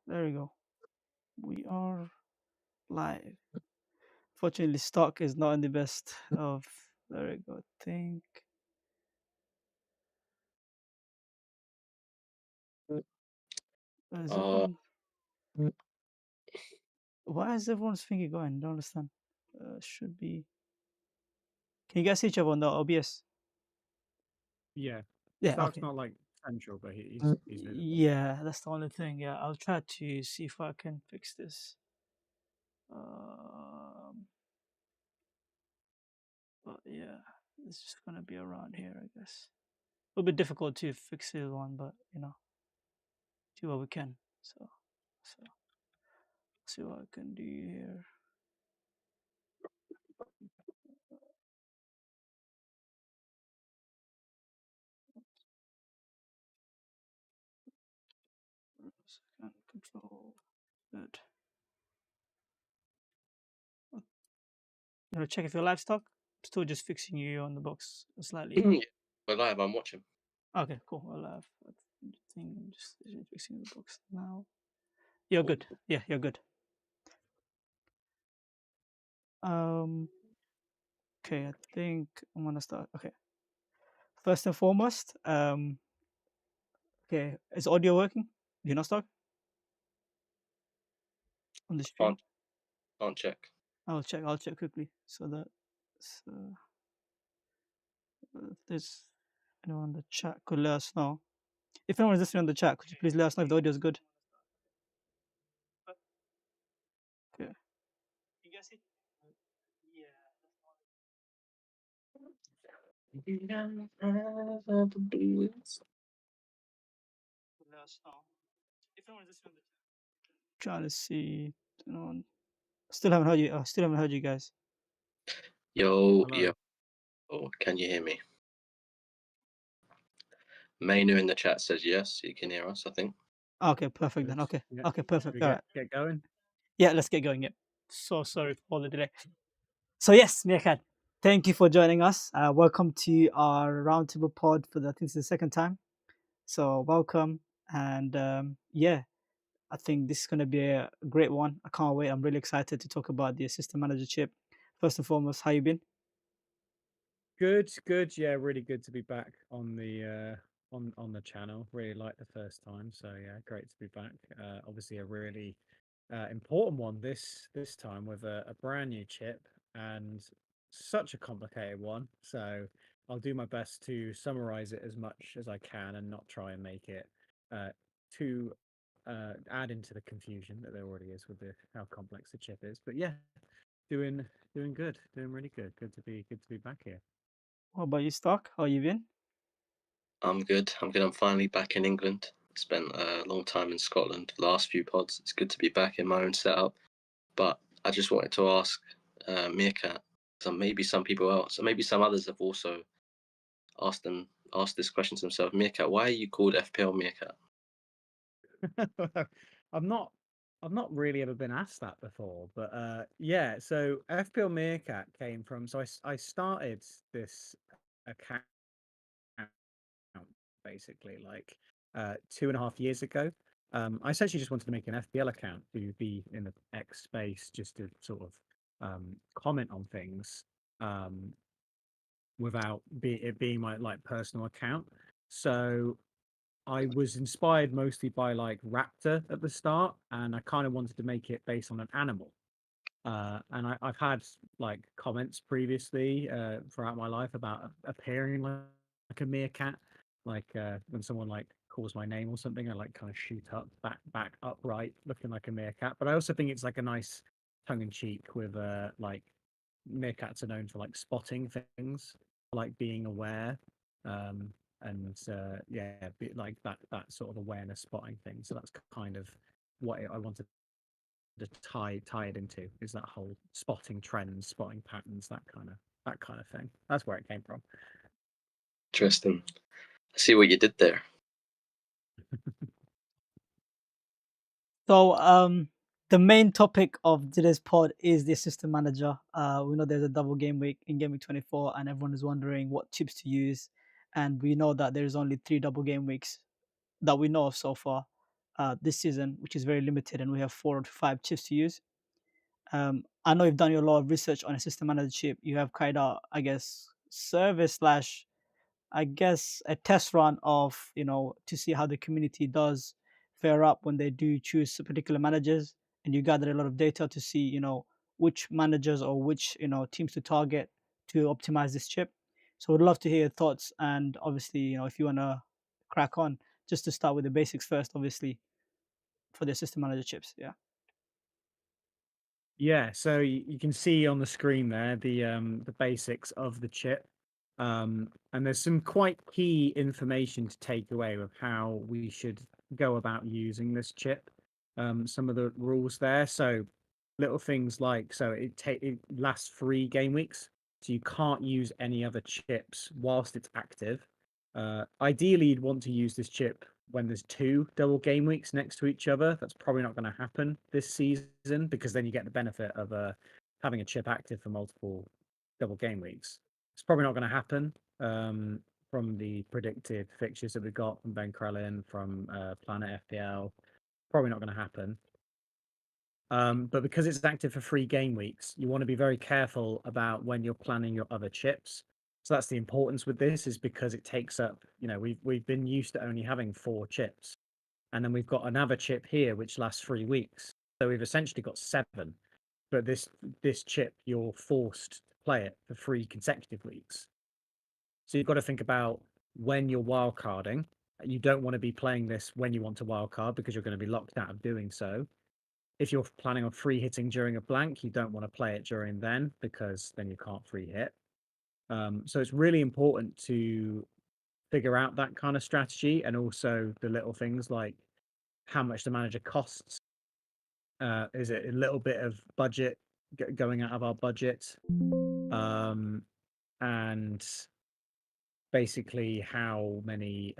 There we go. We are live. Fortunately, stock is not in the best of. There we go. Think. Is Uh, everyone? Why is everyone's finger going? I don't understand. Should be. Can you guys see each other on the OBS? Yeah, Yeah. Stark's Okay. not like central, but he's visible. Yeah, that's the only thing. Yeah, I'll try to see if I can fix this. But yeah, it's just gonna be around here, I guess. A little bit difficult to fix this one, but do what we can. So see what I can do here. Second control. Good. You want to check if your livestock? Still just fixing you on the box slightly. yeah, we're live. I'm watching. Okay, cool. Well, I think I'm just fixing the box now. You're good. Yeah, you're good. Okay, I think I'm gonna start. Okay. First and foremost, okay, is audio working? Do you not start on the stream? Can't check. I'll check. I'll check quickly so that if there's anyone in the chat could let us know. If anyone is listening on the chat, could you please let us know if the audio is good? Okay. You guys see? Let us know. If anyone is listening on the chat. Trying to see. Still haven't heard you. Still haven't heard you guys. Yo, Hello. yo. Oh, can you hear me? Mainu in the chat says yes. You can hear us, I think. Okay, perfect then. Good. Okay. Yeah. Okay, perfect. We All right. get going. Yeah, let's get going. Yeah. So sorry for all the delay. So yes, Meerkat, thank you for joining us. Welcome to our roundtable pod for I think it's the second time. So welcome, and yeah, I think this is going to be a great one. I can't wait. I'm really excited to talk about the assistant manager chip. First and foremost, how you been? Good, good. Yeah, really good to be back on the on the channel. Really liked the first time, so yeah, great to be back. Obviously, a really important one this time with a brand new chip and such a complicated one. So I'll do my best to summarize it as much as I can and not try and make it too add into the confusion that there already is with the how complex the chip is. But yeah, doing good, doing really good. Good to be back here. What about you, Stark? How you been? I'm good. I'm finally back in England. Spent a long time in Scotland. The last few pods. It's good to be back in my own setup. But I just wanted to ask Meerkat, maybe some people else, and maybe some others have also asked this question to themselves. Meerkat, why are you called FPL Meerkat? I've not really ever been asked that before, but yeah. So FPL Meerkat came from. So I started this account basically like 2.5 years ago. I essentially just wanted to make an FPL account to be in the X space, just to sort of comment on things without it being my like personal account. So I was inspired mostly by like Raptor at the start, and I kind of wanted to make it based on an animal. And I've had like comments previously throughout my life about appearing like a meerkat. Like when someone like calls my name or something, I like kind of shoot up, back upright, looking like a meerkat. But I also think it's like a nice tongue in cheek with like meerkats are known for like spotting things, like being aware. And yeah, like that sort of awareness spotting thing. So that's kind of what I wanted to tie it into, is that whole spotting trends, spotting patterns, that kind of thing. That's where it came from. Interesting. I see what you did there. So the main topic of today's pod is the assistant manager. We know there's a double game week in Gameweek 24, and everyone is wondering what chips to use. And we know that there's only 3 double game weeks that we know of so far. this season, which is very limited, and we have 4 to 5 chips to use. I know you've done a lot of research on a system manager chip. You have kind of, I guess, service slash, I guess, a test run of, to see how the community does fare up when they do choose particular managers, and you gather a lot of data to see, which managers or which, teams to target to optimize this chip. So we'd love to hear your thoughts, and obviously, if you want to crack on, just to start with the basics first, obviously, for the system manager chips. Yeah. Yeah, so you can see on the screen there the basics of the chip. And there's some quite key information to take away with how we should go about using this chip. Some of the rules there. So little things like, so it lasts 3 game weeks, so you can't use any other chips whilst it's active. Ideally, you'd want to use this chip when there's 2 double game weeks next to each other. That's probably not going to happen this season, because then you get the benefit of having a chip active for multiple double game weeks. It's probably not going to happen from the predicted fixtures that we got from Ben Krellin, from Planet FPL. Probably not going to happen. But because it's active for 3 game weeks, you want to be very careful about when you're planning your other chips. So that's the importance with this, is because it takes up, we've been used to only having 4 chips. And then we've got another chip here which lasts 3 weeks. So we've essentially got 7. But this chip, you're forced to play it for 3 consecutive weeks. So you've got to think about when you're wildcarding. You don't want to be playing this when you want to wildcard, because you're going to be locked out of doing so. If you're planning on free hitting during a blank, you don't want to play it during then, because then you can't free hit. So it's really important to figure out that kind of strategy, and also the little things like how much the manager costs. Is it a little bit of budget going out of our budget? And basically how many,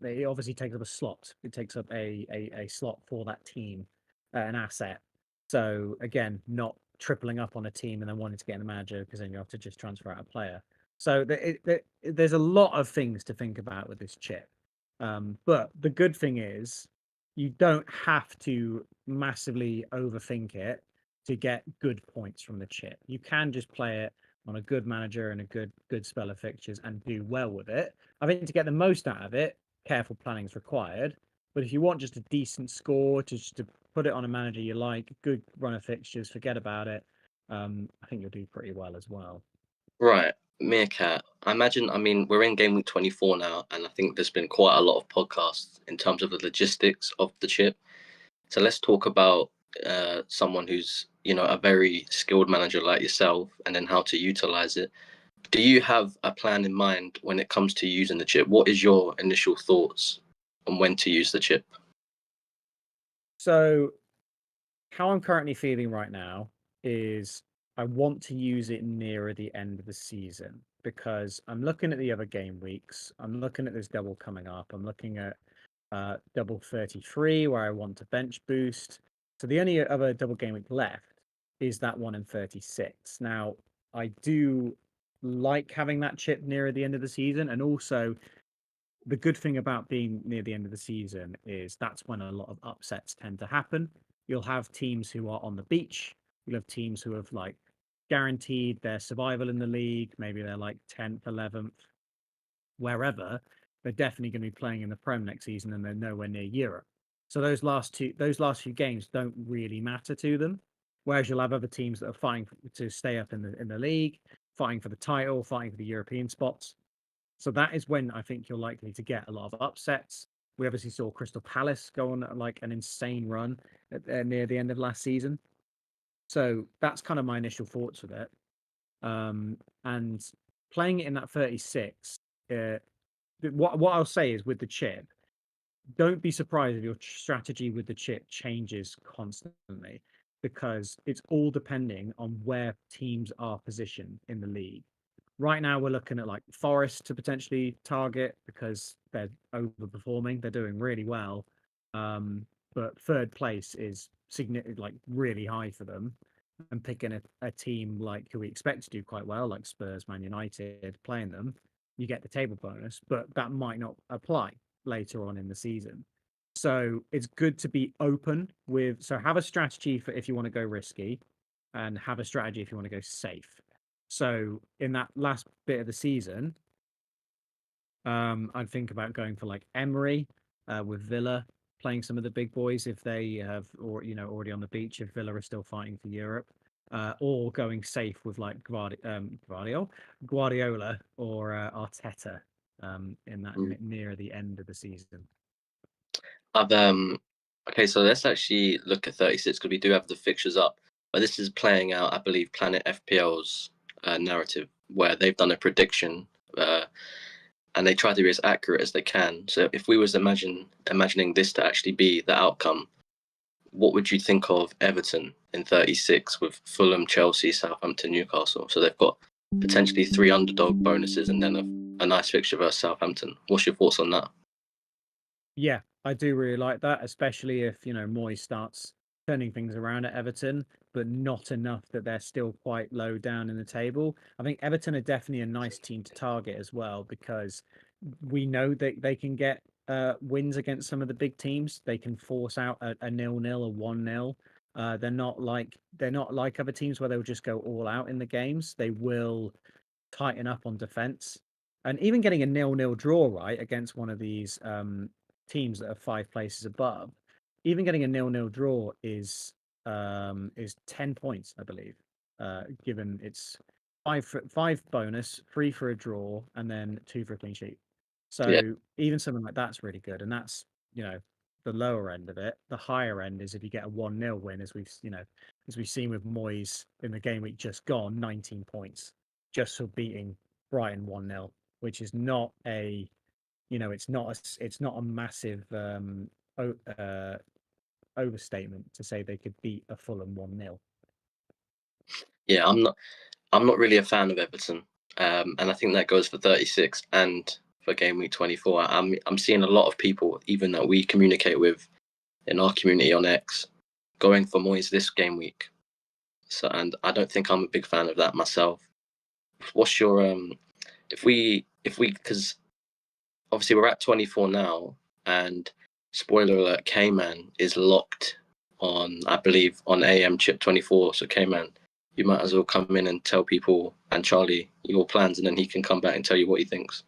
it obviously takes up a slot. It takes up a slot for that team, an asset. So again, not tripling up on a team and then wanting to get in the manager, because then you have to just transfer out a player. So there's a lot of things to think about with this chip. But the good thing is, you don't have to massively overthink it to get good points from the chip. You can just play it on a good manager and a good spell of fixtures and do well with it. I think to get the most out of it, careful planning is required. But if you want just a decent score, just to put it on a manager you like, good run of fixtures, forget about it, I think you'll do pretty well as well. Right, Meerkat. I mean, we're in game week 24 now, and I think there's been quite a lot of podcasts in terms of the logistics of the chip. So let's talk about someone who's, a very skilled manager like yourself, and then how to utilize it. Do you have a plan in mind when it comes to using the chip? What is your initial thoughts on when to use the chip? So how I'm currently feeling right now is I want to use it nearer the end of the season, because I'm looking at the other game weeks. I'm looking at this double coming up. I'm looking at double 33, where I want to bench boost. So the only other double game week left is that one in 36. Now, I do like having that chip nearer the end of the season, and also the good thing about being near the end of the season is that's when a lot of upsets tend to happen. You'll have teams who are on the beach. You'll have teams who have guaranteed their survival in the league. Maybe they're 10th, 11th, wherever. They're definitely going to be playing in the Prem next season, and they're nowhere near Europe. So those last few games don't really matter to them. Whereas you'll have other teams that are fighting to stay up in the league, fighting for the title, fighting for the European spots. So that is when I think you're likely to get a lot of upsets. We obviously saw Crystal Palace go on an insane run near the end of last season. So that's kind of my initial thoughts with it. And playing it in that 36, what I'll say is, with the chip, don't be surprised if your strategy with the chip changes constantly, because it's all depending on where teams are positioned in the league. Right now, we're looking at Forest to potentially target, because they're overperforming. They're doing really well. But 3rd place is really high for them. And picking a team who we expect to do quite well, like Spurs, Man United, playing them, you get the table bonus, but that might not apply later on in the season. So it's good to be open with. So have a strategy for if you want to go risky, and have a strategy if you want to go safe. So in that last bit of the season, I'd think about going for like Emery with Villa, playing some of the big boys if they have, or already on the beach if Villa are still fighting for Europe, or going safe with like Guardiola or Arteta in that Mm. near the end of the season. I've Okay, so let's actually look at 36 because we do have the fixtures up. But this is playing out, I believe, Planet FPL's narrative where they've done a prediction and they try to be as accurate as they can. So if we was imagining this to actually be the outcome, what would you think of Everton in 36 with Fulham, Chelsea, Southampton, Newcastle? So they've got potentially 3 underdog bonuses and then a nice fixture versus Southampton. What's your thoughts on that? Yeah, I do really like that, especially if, Moyes starts turning things around at Everton, but not enough that they're still quite low down in the table. I think Everton are definitely a nice team to target as well because we know that they can get wins against some of the big teams. They can force out a 0-0, a 1-0. They're not like other teams where they'll just go all out in the games. They will tighten up on defense. And even getting a 0-0 draw right against one of these teams that are 5 places above, even getting a 0-0 draw is 10 points, I believe. Given it's five bonus, 3 for a draw, and then 2 for a clean sheet. Yeah, So even something like that's really good, and that's the lower end of it. The higher end is if you get a 1-0 win, as we've seen with Moyes in the game week just gone, 19 points just for beating Brighton 1-0, which is not a it's not a massive overstatement to say they could beat a Fulham 1-0. yeah. I'm not really a fan of Everton, and I think that goes for 36 and for game week 24. I'm seeing a lot of people, even that we communicate with in our community on X, going for Moyes this game week. So, and I don't think I'm a big fan of that myself. What's your if we because obviously we're at 24 now, and spoiler alert, K-Man is locked on, I believe, on AM chip 24. So K-Man, you might as well come in and tell people and Charlie your plans, and then he can come back and tell you what he thinks.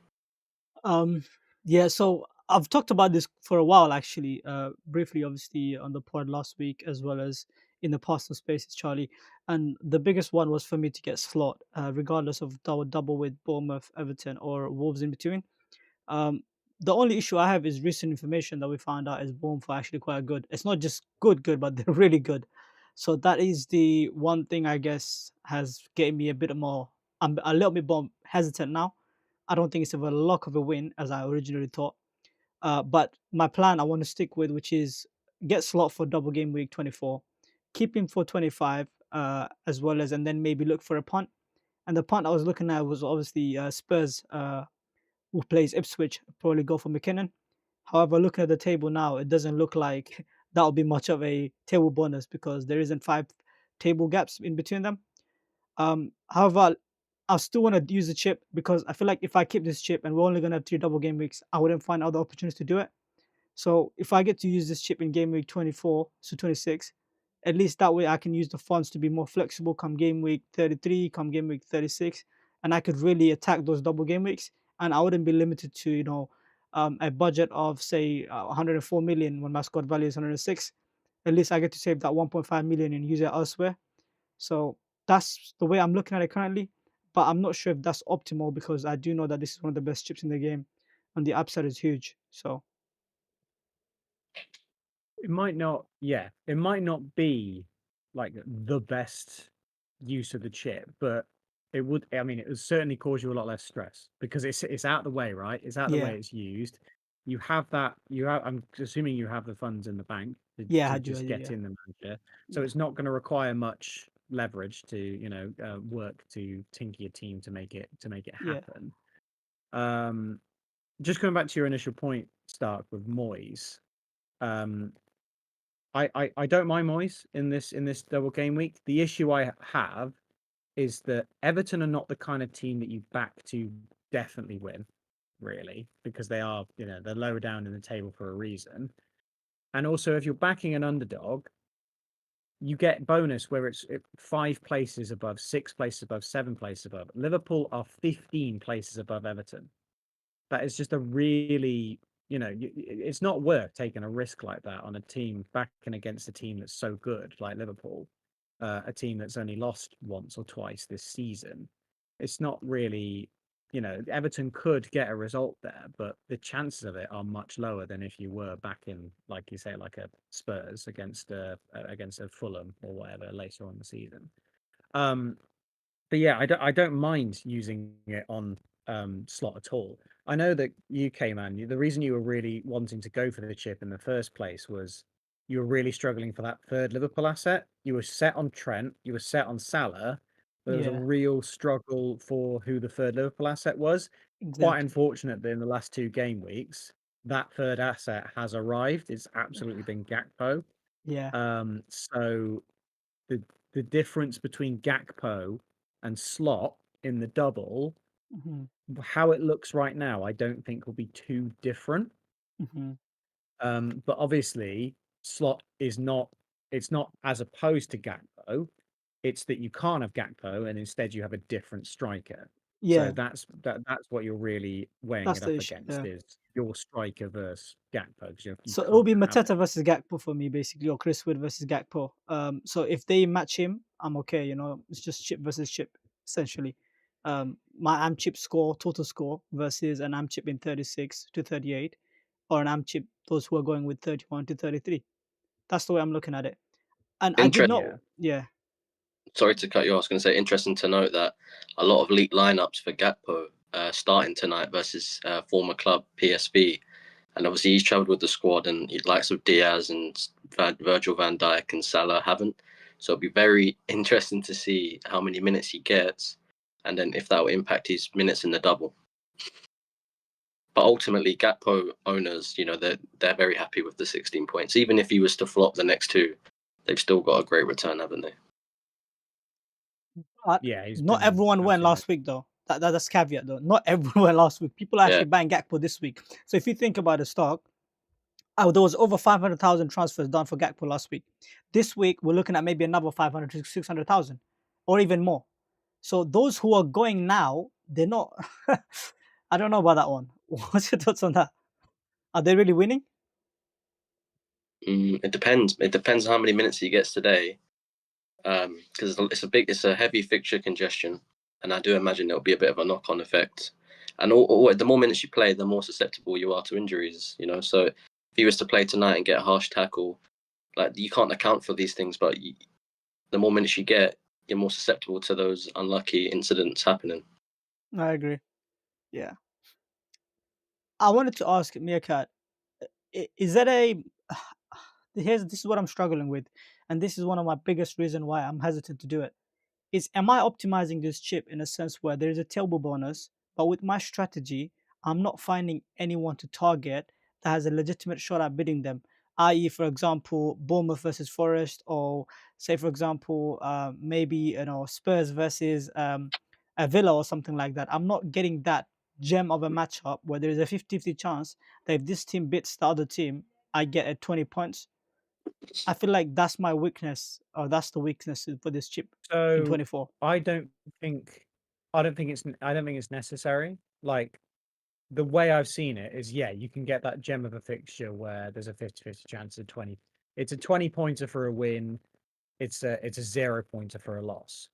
Um, yeah, so I've talked about this for a while actually, briefly, obviously, on the pod last week as well as in the personal spaces, Charlie. And the biggest one was for me to get slot, regardless of double with Bournemouth, Everton, or Wolves in between. Um, the only issue I have is recent information that we found out is Bournemouth are actually quite good. It's not just good, but they're really good. So that is the one thing I guess has getting me a bit more. I'm a little bit more hesitant now. I don't think it's a lock of a win as I originally thought. But my plan I want to stick with, which is get slot for double game week 24, keep him for 25, as well as, and then maybe look for a punt. And the punt I was looking at was obviously Spurs, who plays Ipswich, probably go for McKinnon. However, looking at the table now, it doesn't look like that'll be much of a table bonus because there isn't 5 table gaps in between them. However, I still want to use the chip because I feel like if I keep this chip and we're only gonna have 3 double game weeks, I wouldn't find other opportunities to do it. So if I get to use this chip in game week 24 to 26, at least that way I can use the funds to be more flexible come game week 33, come game week 36, and I could really attack those double game weeks. And I wouldn't be limited to, a budget of say 104 million when my squad value is 106. At least I get to save that 1.5 million and use it elsewhere. So that's the way I'm looking at it currently. But I'm not sure if that's optimal because I do know that this is one of the best chips in the game and the upside is huge. So It might not be like the best use of the chip, but it would certainly cause you a lot less stress because it's out the way, right? It's out the yeah, way it's used. I'm assuming you have the funds in the bank to, yeah, to I just do, get yeah. in the manager. So it's not going to require much leverage to, work to tinker your team to make it Yeah. happen. Um, just going back to your initial point, Stark, with Moyes. Um, I don't mind Moyes in this double game week. The issue I have is that Everton are not the kind of team that you back to definitely win, really, because they're lower down in the table for a reason. And also, if you're backing an underdog, you get bonus where it's 5 places above, 6 places above, 7 places above. Liverpool are 15 places above Everton. That is just a really, it's not worth taking a risk like that on a team backing against a team that's so good like Liverpool, a team that's only lost once or twice this season. It's not really, Everton could get a result there, but the chances of it are much lower than if you were back in, like you say, like a Spurs against a Fulham or whatever later on in the season. But yeah, I don't mind using it on slot at all. I know that UK man, the reason you were really wanting to go for the chip in the first place was you were really struggling for that third Liverpool asset. You were set on Trent, you were set on Salah, but there was a Yeah, real struggle for who the third Liverpool asset was. Quite exactly. unfortunate that in the last 2 game weeks, that third asset has arrived. It's absolutely been Gakpo. Yeah. So the difference between Gakpo and Slot in the double, Hmm. how it looks right now, I don't think will be too different. Hmm. But obviously, Slot is not. It's not as opposed to Gakpo. It's that you can't have Gakpo, and instead you have a different striker. So Yeah, that's what you're really weighing that's it the up issue. against Yeah. is your striker versus Gakpo because you So it will can't be have it. Mateta versus Gakpo for me, basically, or Chris Wood versus Gakpo. So if they match him, I'm okay. It's just chip versus chip, essentially. My am chip score, total score, versus an am chip in 36 to 38, or an am chip those who are going with 31 to 33. That's the way I'm looking at it. And I did not, Yeah. yeah, Sorry to cut you off. I was going to say, interesting to note that a lot of leaked lineups for Gakpo starting tonight versus former club PSV. And obviously, he's travelled with the squad, and he likes of Diaz and Virgil van Dijk and Salah haven't. So it'll be very interesting to see how many minutes he gets, and then if that will impact his minutes in the double. But ultimately, Gakpo owners, they're very happy with the 16 points. Even if he was to flop the next 2, they've still got a great return, haven't they? but Yeah, he's not been everyone went absolutely. last week, though. That's caveat, though. Not everyone went last week. People are Yeah. actually buying Gakpo this week. So if you think about the stock, there was over 500,000 transfers done for Gakpo last week. This week, we're looking at maybe another 500 to 600,000 or even more. So those who are going now, they're not. I don't know about that one. What's your thoughts on that? Are they really winning? It depends. It depends how many minutes he gets today, because it's a heavy fixture congestion, and I do imagine there'll be a bit of a knock-on effect. And the more minutes you play, the more susceptible you are to injuries. So if he was to play tonight and get a harsh tackle, like you can't account for these things, but the more minutes you get, you're more susceptible to those unlucky incidents happening. I agree. Yeah. I wanted to ask Meerkat, is that a this is what I'm struggling with, and this is one of my biggest reason why I'm hesitant to do it. Is am I optimizing this chip in a sense where there is a table bonus, but with my strategy, I'm not finding anyone to target that has a legitimate shot at bidding them, i.e., for example, Bournemouth versus Forest, or say, for example, maybe Spurs versus a Villa or something like that. I'm not getting that gem of a matchup where there is a 50-50 chance that if this team beats the other team, I get a 20 points. I feel like that's my weakness, or that's the weakness for this chip in So 24. I don't think I don't think it's necessary. Like the way I've seen it is, yeah, you can get that gem of a fixture where there's a 50-50 chance of 20. It's a 20 pointer for a win. It's a 0 pointer for a loss.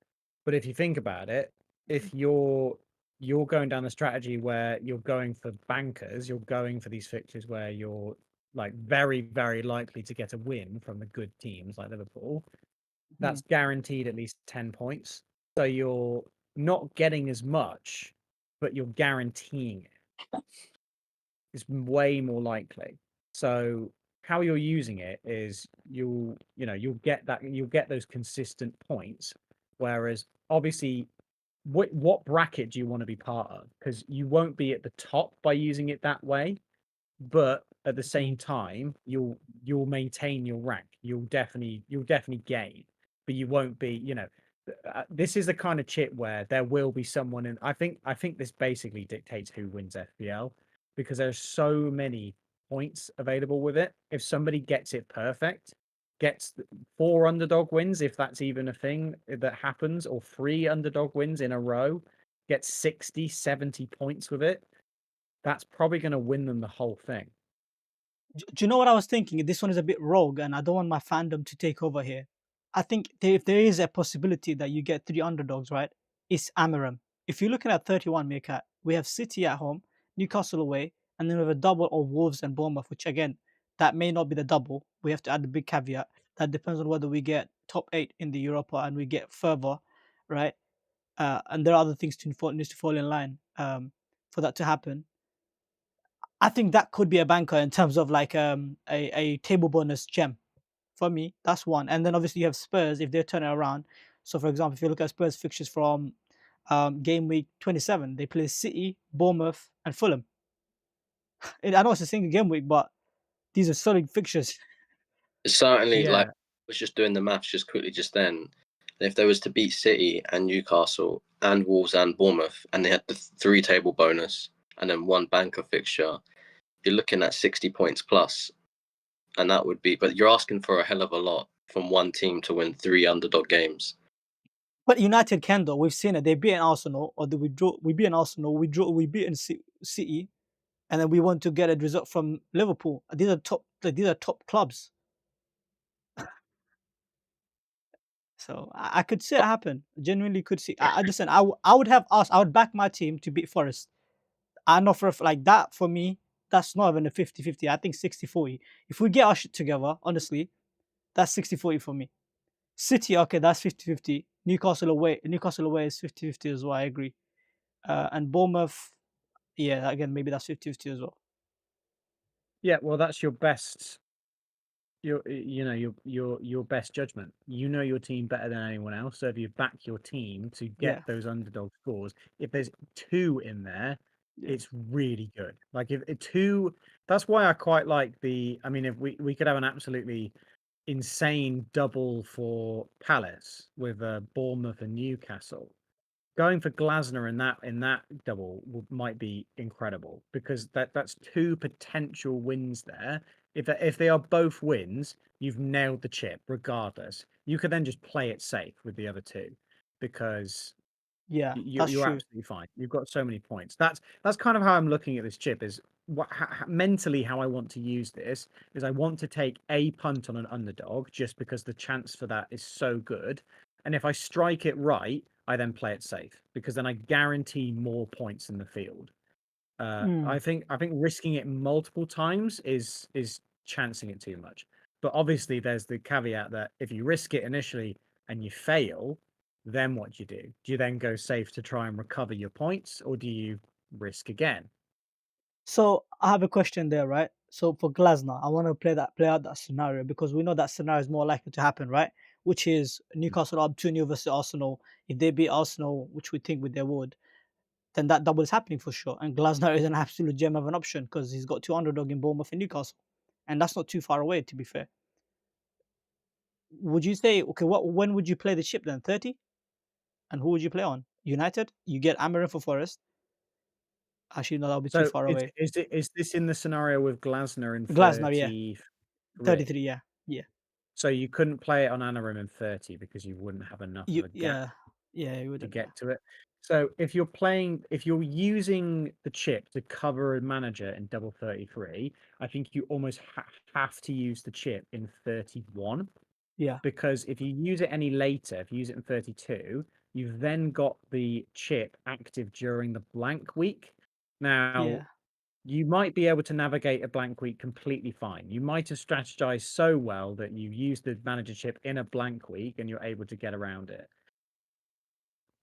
But if you think about it, if you're going down the strategy where you're going for bankers, you're going for these fixtures where you're like very, very likely to get a win from the good teams like Liverpool, Hmm. that's guaranteed at least 10 points. So you're not getting as much, but you're guaranteeing it. It's way more likely. So how you're using it is you'll get those consistent points. Whereas obviously, what bracket do you want to be part of? Because you won't be at the top by using it that way, but at the same time, you'll maintain your rank. You'll definitely gain, but you won't be. This is the kind of chip where there will be someone in. I think this basically dictates who wins FPL because there's so many points available with it. If somebody gets it perfect, gets 4 underdog wins, if that's even a thing that happens, or 3 underdog wins in a row, gets 60, 70 points with it, that's probably going to win them the whole thing. Do you know what I was thinking? This one is a bit rogue, and I don't want my fandom to take over here. I think if there is a possibility that you get 3 underdogs, right? It's Amorim. If you're looking at 31 Meerkat, we have City at home, Newcastle away, and then we have a double of Wolves and Bournemouth, which again, that may not be the double. We have to add the big caveat. That depends on whether we get top 8 in the Europa and we get further, right? And there are other things needs to fall in line for that to happen. I think that could be a banker in terms of like a table bonus gem for me. That's one. And then obviously you have Spurs if they're turning around. So for example, if you look at Spurs fixtures from game week 27, they play City, Bournemouth, and Fulham. And I know it's a single game week, but these are solid fixtures. It's certainly like Yeah. I was just doing the maths just quickly just then. If they was to beat City and Newcastle and Wolves and Bournemouth, and they had the 3 table bonus and then 1 banker fixture, you're looking at 60 points plus, and that would be. But you're asking for a hell of a lot from one team to win 3 underdog games. But United can though. We've seen it. They beat Arsenal, or we draw. We beat Arsenal. We beat City, and then we want to get a result from Liverpool. These are top. These are top clubs. So I could see it happen. Genuinely could see. I understand. I would have asked. I would back my team to beat Forest. I know for like that for me. That's not even a 50-50. I think 60-40. If we get our shit together, honestly, that's 60-40 for me. City, okay, that's 50-50. Newcastle away is 50-50 as well. I agree. And Bournemouth, yeah, again, maybe that's 50-50 as well. Yeah, well, that's your best your best judgment. You know your team better than anyone else. So if you back your team to Yeah, get those underdog scores, if there's 2 in there, yeah, it's really good. Like if 2, that's why I quite like the. I mean, if we could have an absolutely insane double for Palace with Bournemouth and Newcastle. Going for Glasner in that double might be incredible because that's 2 potential wins there. If they are both wins, you've nailed the chip regardless. You could then just play it safe with the other 2 because yeah. That's you're true. absolutely fine. You've got so many points. That's kind of how I'm looking at this chip. Is mentally how I want to use this is I want to take a punt on an underdog just because the chance for that is so good. And if I strike it right, I then play it safe because then I guarantee more points in the field. Mm. I think risking it multiple times is chancing it too much. But obviously, there's the caveat that if you risk it initially and you fail, then what do you do? Do you then go safe to try and recover your points, or do you risk again? So I have a question there, right? So for Glasner, I want to play out that scenario because we know that scenario is more likely to happen, right? Which is Newcastle up 2-0 versus Arsenal. If they beat Arsenal, which we think they would, then that double is happening for sure. And Glasner is an absolute gem of an option because he's got 2 underdog in Bournemouth and Newcastle, and that's not too far away, to be fair. Would you say okay? When would you play the chip then? 30, and who would you play on? United. You get Amarin for Forest. Actually, no, that'll be too So far away. is this in the scenario with Glasner in Glasner, yeah, 33? 33, yeah, yeah. So you couldn't play it on Anarim in 30 because you wouldn't have enough of You, a gap yeah, yeah, you to wouldn't. get to it. So if you're using the chip to cover a manager in double 33, I think you almost have to use the chip in 31 Yeah, because if you use it any later, if you use it in 32, you've then got the chip active during the blank week. Now, yeah. you might be able to navigate a blank week completely fine. You might have strategized so well that you use the manager chip in a blank week and you're able to get around it.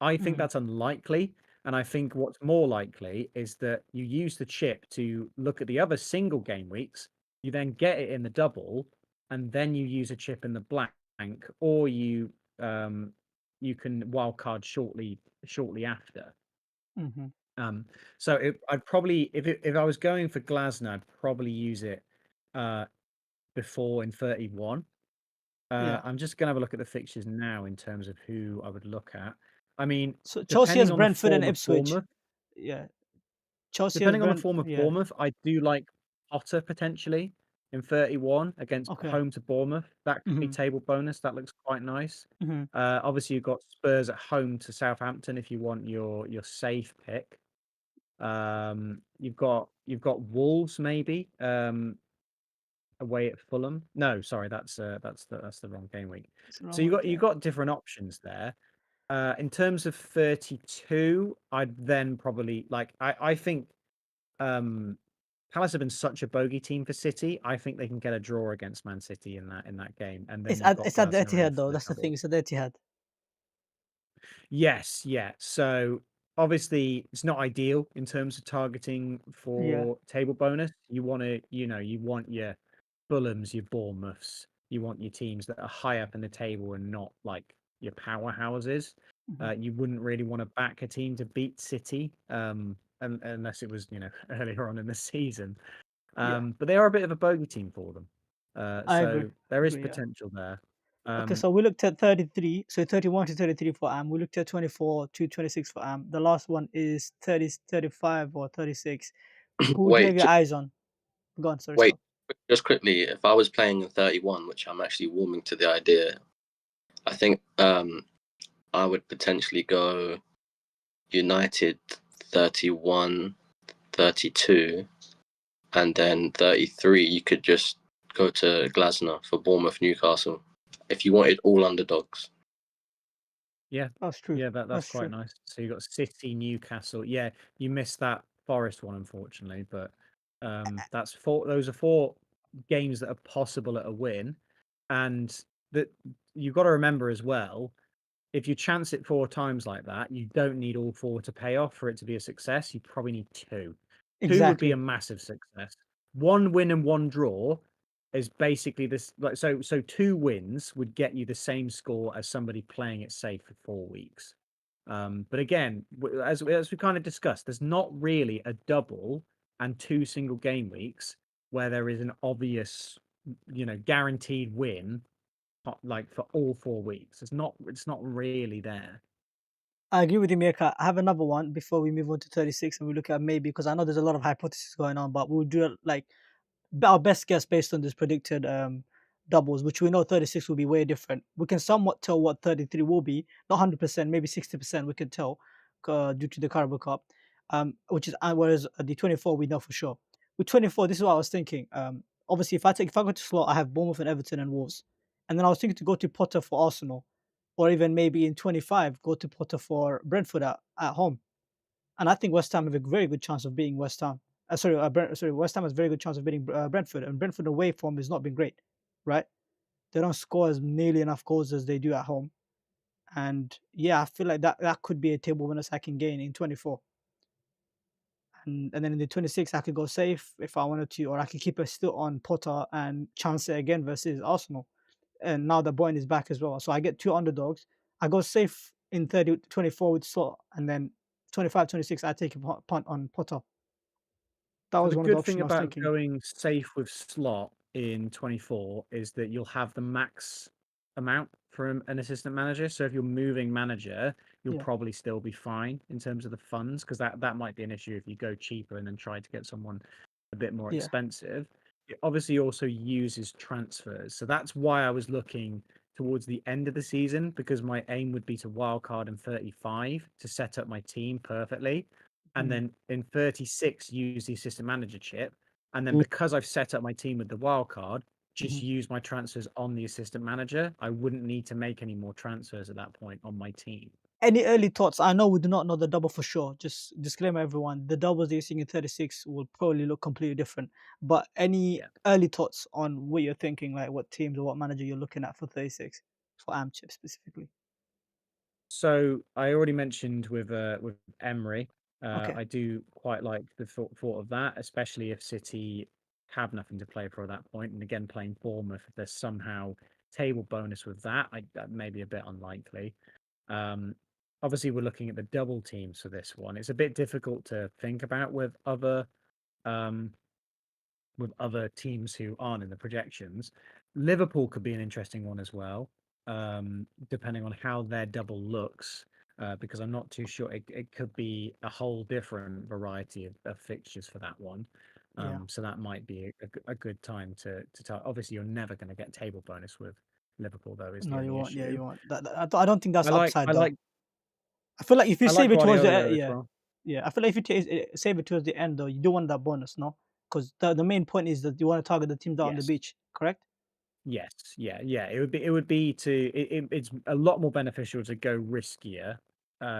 I think Mm, that's unlikely. And I think what's more likely is that you use the chip to look at the other single game weeks, you then get it in the double, and then you use a chip in the blank, or you can wildcard shortly after. hmm. Um, so I'd probably if I was going for Glasner, I'd probably use it before in 31. Yeah. I'm just gonna have a look at the fixtures now in terms of who I would look at. I mean, So Chelsea has depending on the Brentford and form of Ipswich. Bournemouth, Yeah, Chelsea has depending on the Brent. form of Yeah, Bournemouth, I do like Potter potentially in 31 against Okay. home to Bournemouth. That could be Mhm. table bonus. That looks quite nice. Mhm. Obviously, you've got Spurs at home to Southampton if you want your safe pick. You've got Wolves maybe away at Fulham. No, sorry, that's the wrong game week. It's the So wrong you one. got you Yeah. got different options there. In terms of 32, I'd then probably like I think um Palace have been such a bogey team for City. I think they can get a draw against Man City in that game, and then It's you've at got it's at the Glasner in Etihad for though. the That's the thing. double. It's at the Etihad. Yes, yeah. So obviously it's not ideal in terms of targeting Yeah. for table bonus. You want to, you want your Fulhams, your Bournemouths, you want your teams that are high up in the table and not like your powerhouses. Mhm. You wouldn't really want to back a team to beat City, unless it was, earlier on in the season. Yeah. But they are a bit of a bogey team for them. I agree. So there is Agree. Yeah. potential there. Okay, so we looked at 33, so 31 to 33 for AM. We looked at 24 to 26 for AM. The last one is 30, 35 or 36. Who would you have Wait, your eyes on? Go on, sorry, wait, Scott. just quickly. If I was playing in 31, which I'm actually warming to the idea, I think I would potentially go United 31, 32, and then 33. You could just go to Glasner for Bournemouth, Newcastle, if you wanted all underdogs. Yeah, That's true. yeah, that's That's quite true. nice. So you got City, Newcastle. Yeah, you missed that Forest one, unfortunately, but that's four. Those are four games that are possible at a win, and that you've got to remember as well. If you chance it four times like that, you don't need all four to pay off for it to be a success. You probably need two. Two would be a Exactly. massive success. One win and one draw is basically this. Like so, two wins would get you the same score as somebody playing it safe for 4 weeks. But again, as we kind of discussed, there's not really a double and two single game weeks where there is an obvious, guaranteed win like for all 4 weeks. It's not really there. I agree with you, Meerkat. I have another one before we move on to 36 and we look at maybe, because I know there's a lot of hypotheses going on, but we'll do it like our best guess based on this predicted doubles, which we know 36 will be way different. We can somewhat tell what 33 will be, not 100%, maybe 60% we can tell due to the Carabao Cup, which is whereas the 24 we know for sure. With 24, this is what I was thinking. Obviously, if I go to slot, I have Bournemouth and Everton and Wolves, and then I was thinking to go to Potter for Arsenal, or even maybe in 25 go to Potter for Brentford at home. And I think West Ham have a very good chance of beating West Ham. West Ham has a very good chance of beating Brentford, and Brentford away form has not been great, right? They don't score as nearly enough goals as they do at home, and yeah, I feel like that could be a table winners I can gain in 24, and then in the 26 I could go safe if I wanted to, or I could keep it still on Potter and chance it again versus Arsenal. And now the Boyne is back as well, so I get two underdogs. I go safe in 30, 24 with slot, and then 25, 26 I take a punt on Potter. That So was the one of the good thing options I was about thinking. going safe with slot in 24 is that you'll have the max amount for an assistant manager. So if you're moving manager, you'll Yeah, probably still be fine in terms of the funds, because that might be an issue if you go cheaper and then try to get someone a bit more yeah, expensive. It obviously also uses transfers. So that's why I was looking towards the end of the season, because my aim would be to wildcard in 35 to set up my team perfectly. And mm, then in 36, use the assistant manager chip. And then because I've set up my team with the wildcard, just mhm. use my transfers on the assistant manager. I wouldn't need to make any more transfers at that point on my team. Any early thoughts? I know we do not know the double for sure. Just disclaimer, everyone: the doubles that you're seeing in 36 will probably look completely different. But any Yeah. early thoughts on what you're thinking, like what teams or what manager you're looking at for 36 for AM chip specifically? So I already mentioned with Emery, Okay. I do quite like the thought of that, especially if City have nothing to play for at that point. And again, playing Bournemouth, if there's somehow table bonus with that, that may be a bit unlikely. Um, Obviously, we're looking at the double teams for this one. It's a bit difficult to think about um, with other teams who aren't in the projections. Liverpool could be an interesting one as well, depending on how their double looks, because I'm not too sure. It could be a whole different variety of fixtures for that one. Yeah. So that might be a good time to tell. Obviously, you're never going to get table bonus with Liverpool, though, is the No, you only won't. Yeah, issue. you won't. I don't think that's I upside though. like I feel like if you I like save it towards Guardiola the though as yeah, well. yeah. I feel like if you save it towards the end though, you do want that bonus, no? Because the main point is that you want to target the teams out on the Yes. beach, correct? Yes, yeah. It would be it's a lot more beneficial to go riskier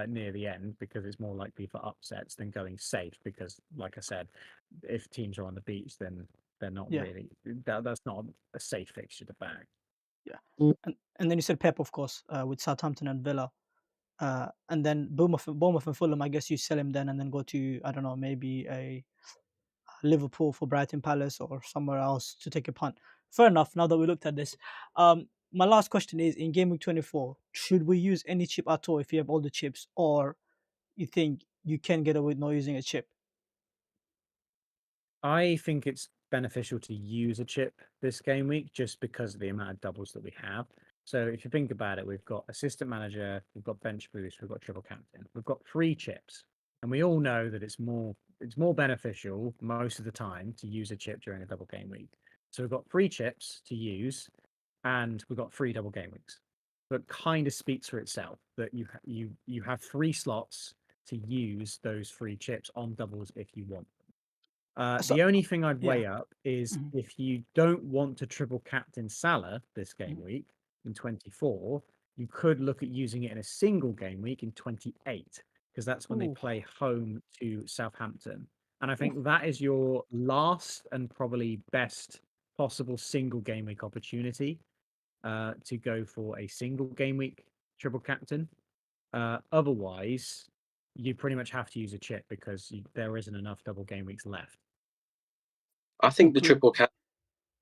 near the end because it's more likely for upsets than going safe because, like I said, if teams are on the beach, then they're not Yeah, really that's not a safe fixture to back. yeah. And then you said Pep, of course, with Southampton and Villa. And then Bournemouth and Fulham. I guess you sell him then, and then go to I don't know, maybe a Liverpool for Brighton Palace or somewhere else to take a punt. Fair enough. Now that we looked at this, my last question is: in Game Week 24, should we use any chip at all if you have all the chips, or you think you can get away with not using a chip? I think it's beneficial to use a chip this game week just because of the amount of doubles that we have. So if you think about it, we've got assistant manager, we've got bench boost, we've got triple captain, we've got 3 chips, and we all know that it's more beneficial most of the time to use a chip during a double game week. So we've got 3 chips to use, and we've got 3 double game weeks. So it kind of speaks for itself that you have 3 slots to use those 3 chips on doubles if you want. So The only thing I'd yeah. weigh up is Mhm. if you don't want to triple captain Salah this game Mhm. week in 24, you could look at using it in a single game week in 28, because that's when they Ooh, play home to Southampton. And I ooh. think that is your last and probably best possible single game week opportunity to go for a single game week triple captain. Otherwise, you pretty much have to use a chip because there isn't enough double game weeks left. I think the Agreed. triple cap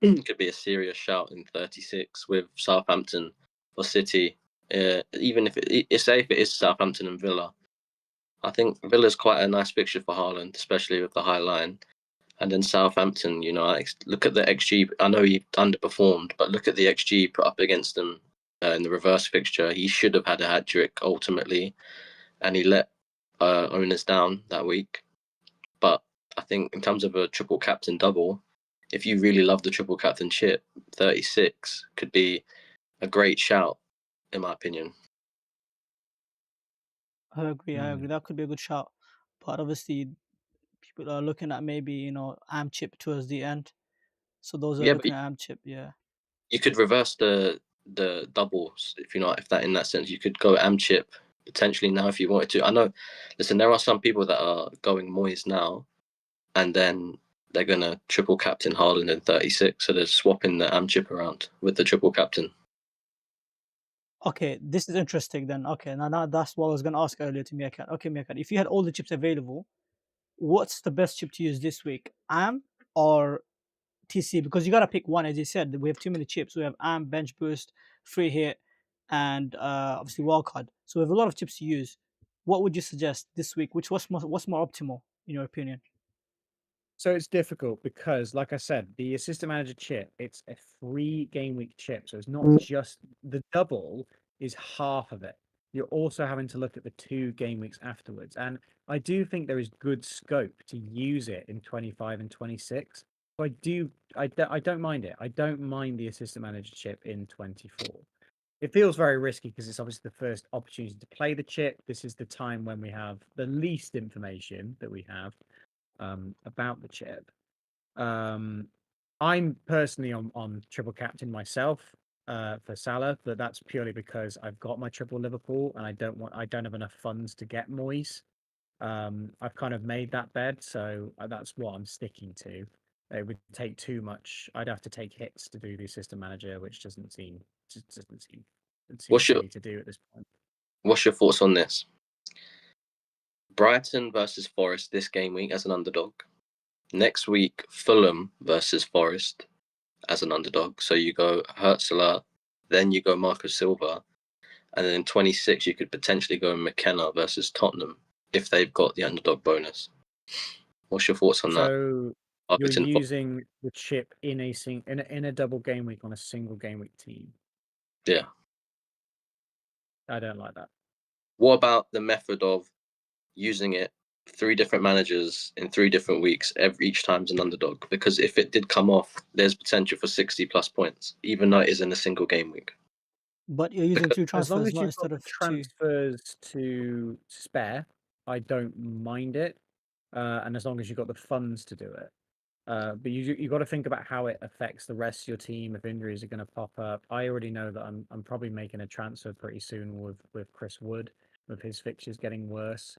could be a serious shout in 36 with Southampton or City. Even if say if it is Southampton and Villa, I think Villa's quite a nice fixture for Haaland, especially with the high line. And then Southampton, look at the XG. I know he underperformed, but look at the XG put up against them in the reverse fixture. He should have had a hat trick ultimately, and he let owners down that week. But I think in terms of a triple captain double, if you really love the triple captain chip, 36 could be a great shout, in my opinion. I agree. I agree. Mm. That could be a good shout, but obviously people are looking at maybe am chip towards the end. So those are Yeah, but looking at am chip. Yeah. you could reverse the doubles if that in that sense you could go am chip potentially now if you wanted to. I know. Listen, there are some people that are going Moyes now, and then they're gonna triple captain Haaland in 36, so they're swapping the am chip around with the triple captain. Okay, this is interesting then. Okay, now that's what I was going to ask earlier to Meerkat. Okay, Meerkat, if you had all the chips available, what's the best chip to use this week? AM or TC? Because you got to pick one, as you said. We have too many chips. We have AM, Bench Boost, Free Hit, and obviously Wildcard. So we have a lot of chips to use. What would you suggest this week? What's more optimal in your opinion? So it's difficult because, like I said, the assistant manager chip, it's a 3 game week chip. So it's not just the double is half of it. You're also having to look at the 2 game weeks afterwards. And I do think there is good scope to use it in 25 and 26. So I don't mind it. I don't mind the assistant manager chip in 24. It feels very risky because it's obviously the first opportunity to play the chip. This is the time when we have the least information that we have about the chip. Um, I'm personally on triple captain myself for Salah, but that's purely because I've got my triple Liverpool and I don't have enough funds to get Moyes. I've kind of made that bed, so that's what I'm sticking to. It would take too much. I'd have to take hits to do the assistant manager, which doesn't seem What's your silly to do at this point. What's your thoughts on this? Brighton versus Forest this game week as an underdog. Next week, Fulham versus Forest as an underdog. So you go Hertzler, then you go Marco Silva, and then in 26 you could potentially go McKenna versus Tottenham if they've got the underdog bonus. What's your thoughts on that? So you're Targeting using the chip in a double game week on a single game week team. yeah. I don't like that. What about the method of using it 3 different managers in 3 different weeks, each time's an underdog. Because if it did come off, there's potential for 60+ points, even though it is in a single game week. But you're using Because 2 As long transfers, as not you've got instead the of 2. transfers to spare, I don't mind it, and as long as you've got the funds to do it. But you got to think about how it affects the rest of your team if injuries are going to pop up. I already know that I'm probably making a transfer pretty soon with Chris Wood, with his fixtures getting worse.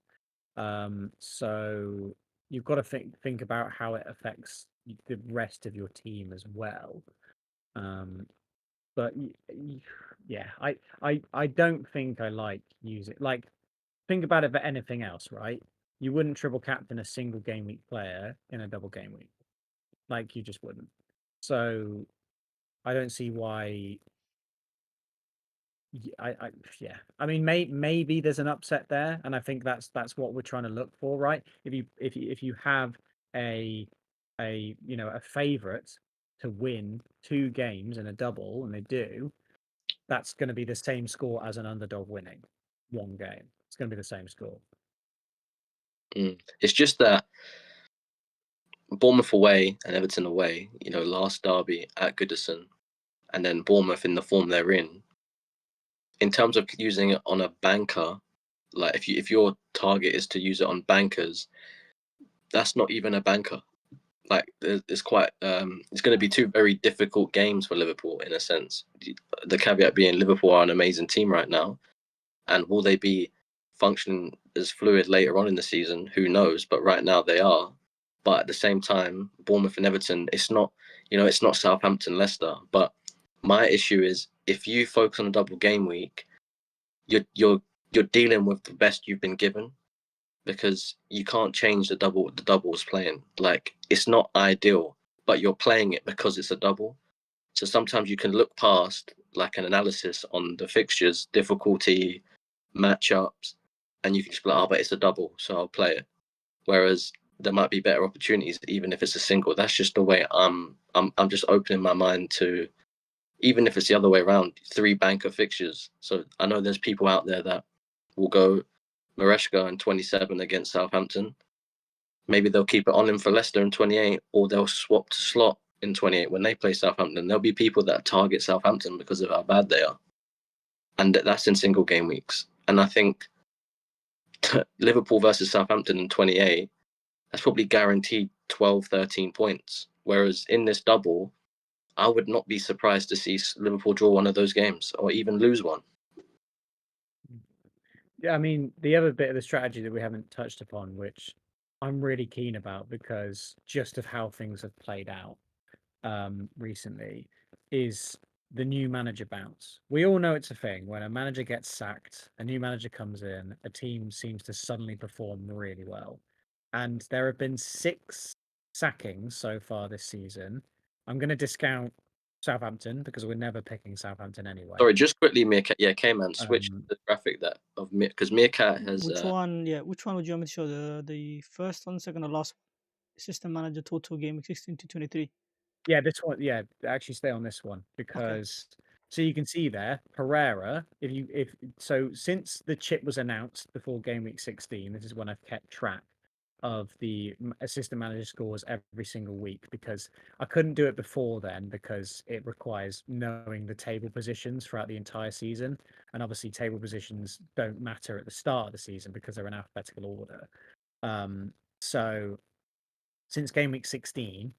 So you've got to think about how it affects the rest of your team as well. But yeah, I don't think I like using like think about it for anything else, right? You wouldn't triple captain a single game week player in a double game week. Like you just wouldn't. So I don't see why. Yeah. I mean, maybe there's an upset there, and I think that's what we're trying to look for, right? If you have a a favorite to win 2 games in a double, and they do, that's going to be the same score as an underdog winning 1 game. It's going to be the same score. It's just that Bournemouth away and Everton away, last derby at Goodison, and then Bournemouth in the form they're in terms of using it on a banker, like if your target is to use it on bankers, that's not even a banker. Like it's quite it's going to be 2 very difficult games for Liverpool in a sense. The caveat being Liverpool are an amazing team right now, and will they be functioning as fluid later on in the season? Who knows? But right now they are. But at the same time, Bournemouth and Everton, it's not Southampton, Leicester. But my issue is if you focus on a double game week, you're dealing with the best you've been given, because you can't change the doubles playing. Like, it's not ideal, but you're playing it because it's a double. So sometimes you can look past like an analysis on the fixtures, difficulty, matchups, and you can just be like, oh, but it's a double, so I'll play it. Whereas there might be better opportunities even if it's a single. That's just the way I'm just opening my mind to, even if it's the other way around, 3 banker fixtures. So I know there's people out there that will go Maresca in 27 against Southampton. Maybe they'll keep it on him for Leicester in 28, or they'll swap to Slot in 28 when they play Southampton. There'll be people that target Southampton because of how bad they are. And that's in single game weeks. And I think Liverpool versus Southampton in 28, that's probably guaranteed 12, 13 points. Whereas in this double, I would not be surprised to see Liverpool draw one of those games or even lose one. Yeah, I mean, the other bit of the strategy that we haven't touched upon, which I'm really keen about because just of how things have played out recently, is the new manager bounce. We all know it's a thing. When a manager gets sacked, a new manager comes in, a team seems to suddenly perform really well. And there have been 6 sackings so far this season. I'm going to discount Southampton because we're never picking Southampton anyway. Sorry, just quickly, Meerkat. Yeah, K-Man, switch the graphic because Meerkat has. Which one? Yeah, which one would you want me to show? The first one, second, or last? Assistant manager total game 16 to 23. Yeah, this one. Yeah, actually stay on this one because so you can see there Pereira. If so, since the chip was announced before game week 16, this is when I've kept track of the assistant manager scores every single week because I couldn't do it before then because it requires knowing the table positions throughout the entire season, and obviously table positions don't matter at the start of the season because they're in alphabetical order. So since game week 16,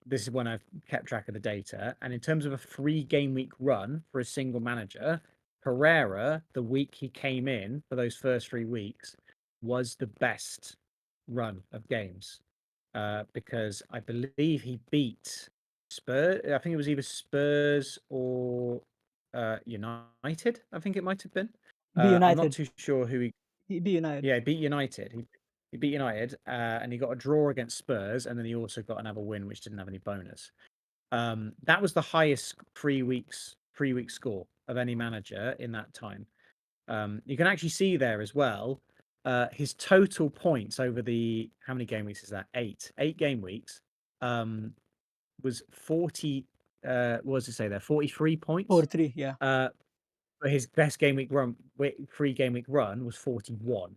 this is when I've kept track of the data. And in terms of a 3 game week run for a single manager, Pereira, the week he came in for those first 3 weeks, was the best run of games because I believe he beat Spurs. I think it was either Spurs or United. I think it might have been. I'm not too sure who he beat United. Yeah, he beat United. He beat United, and he got a draw against Spurs, and then he also got another win, which didn't have any bonus. That was the highest 3 week score of any manager in that time. You can actually see there as well. His total points over the how many game weeks is that? 8 game weeks. Was 40. What does it say there? 43 points. 43, yeah. But his best game week run, 3 game week run was 41.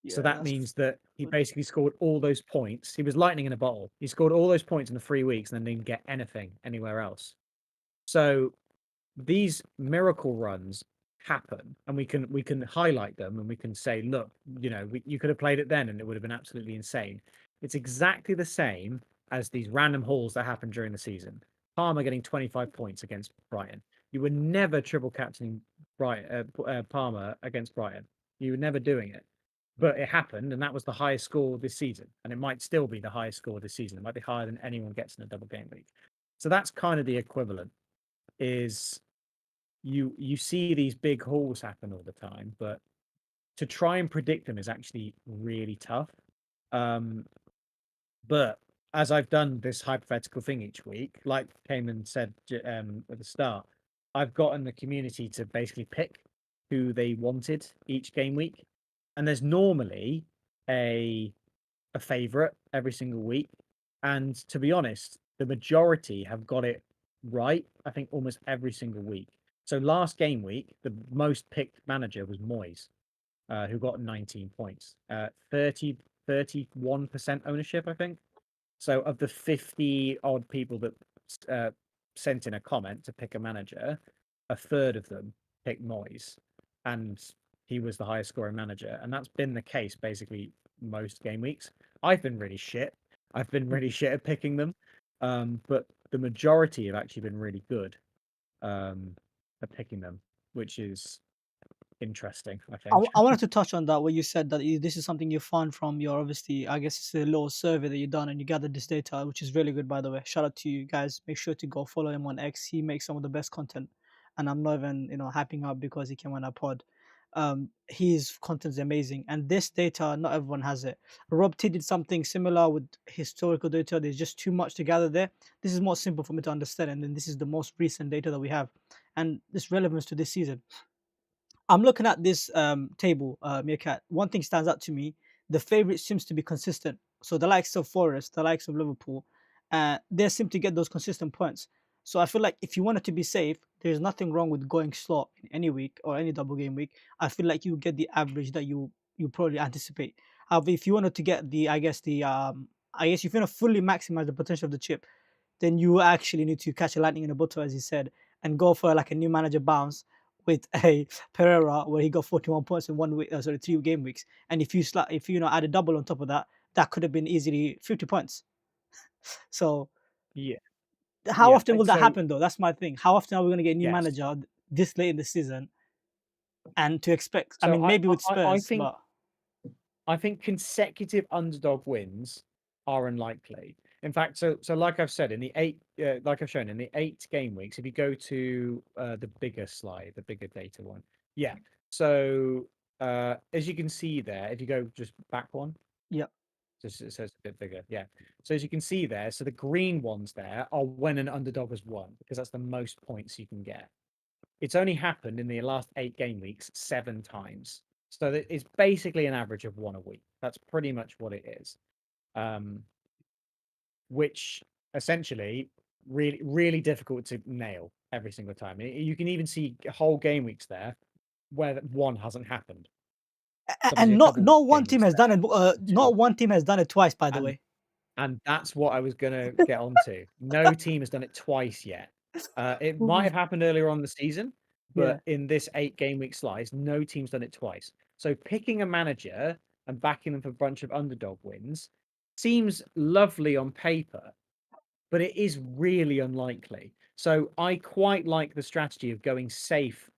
So that means that he basically scored all those points. He was lightning in a bottle. He scored all those points in the 3 weeks and then didn't get anything anywhere else. So these miracle runs happen, and we can highlight them, and we can say, look, you could have played it then and it would have been absolutely insane. It's exactly the same as these random hauls that happen during the season. Palmer getting 25 points against Brighton. You were never triple captaining Palmer against Brighton. You were never doing it. But it happened, and that was the highest score this season. And it might still be the highest score this season. It might be higher than anyone gets in a double game week. So that's kind of the equivalent. Is you see these big hauls happen all the time, but to try and predict them is actually really tough. But as I've done this hypothetical thing each week, like Cayman said at the start, I've gotten the community to basically pick who they wanted each game week, and there's normally a favorite every single week. And to be honest, the majority have got it right, I think, almost every single week. So last game week, the most picked manager was Moyes, who got 19 points, 31% ownership, I think. So of the 50 odd people that sent in a comment to pick a manager, a third of them picked Moyes, and he was the highest scoring manager. And that's been the case basically most game weeks. I've been really shit. I've been really shit at picking them, but the majority have actually been really good at picking them, which is interesting, I think. I wanted to touch on that where you said that this is something you found from your, obviously, I guess it's a little survey that you've done and you gathered this data, which is really good, by the way. Shout out to you guys. Make sure to go follow him on X. He makes some of the best content, and I'm not even hyping up because he came on our pod. His content is amazing, and this data, not everyone has it. Rob T did something similar with historical data. There's just too much to gather there. This is more simple for me to understand, and then this is the most recent data that we have, and this relevance to this season. I'm looking at this table, Meerkat. One thing stands out to me: the favorite seems to be consistent. So the likes of Forest, the likes of Liverpool, they seem to get those consistent points. So I feel like if you wanted to be safe, there's nothing wrong with going slot in any week or any double game week. I feel like you get the average that you probably anticipate. However, if you wanted to get I guess if you want to fully maximize the potential of the chip, then you actually need to catch a lightning in a bottle, as you said, and go for like a new manager bounce with a Pereira where he got 41 points in 1 week, 3 game weeks. And if you add a double on top of that, that could have been easily 50 points. So Yeah. how Yeah, often will that so happen though? That's my thing. How often are we going to get a new yes. manager this late in the season? And to expect, I So mean, maybe with I Spurs, think but I think consecutive underdog wins are unlikely. In fact, so like I've said, in the like I've shown in the 8 game weeks, if you go to the bigger slide, the bigger data one, yeah. So as you can see there, if you go just back one, yeah. just it says a bit bigger, yeah. So as you can see there, so the green ones there are when an underdog has won, because that's the most points you can get. It's only happened in the last 8 game weeks 7 times. So it's basically an average of 1 a week. That's pretty much what it is. Which essentially really, really difficult to nail every single time. You can even see whole game weeks there where one hasn't happened. And not one team has done it. Not one team has done it twice, by the way. And that's what I was going to get onto. No team has done it twice yet. It might have happened earlier on in the season, but in this 8 game week slice, no team's done it twice. So picking a manager and backing them for a bunch of underdog wins seems lovely on paper, but it is really unlikely. So I quite like the strategy of going safe,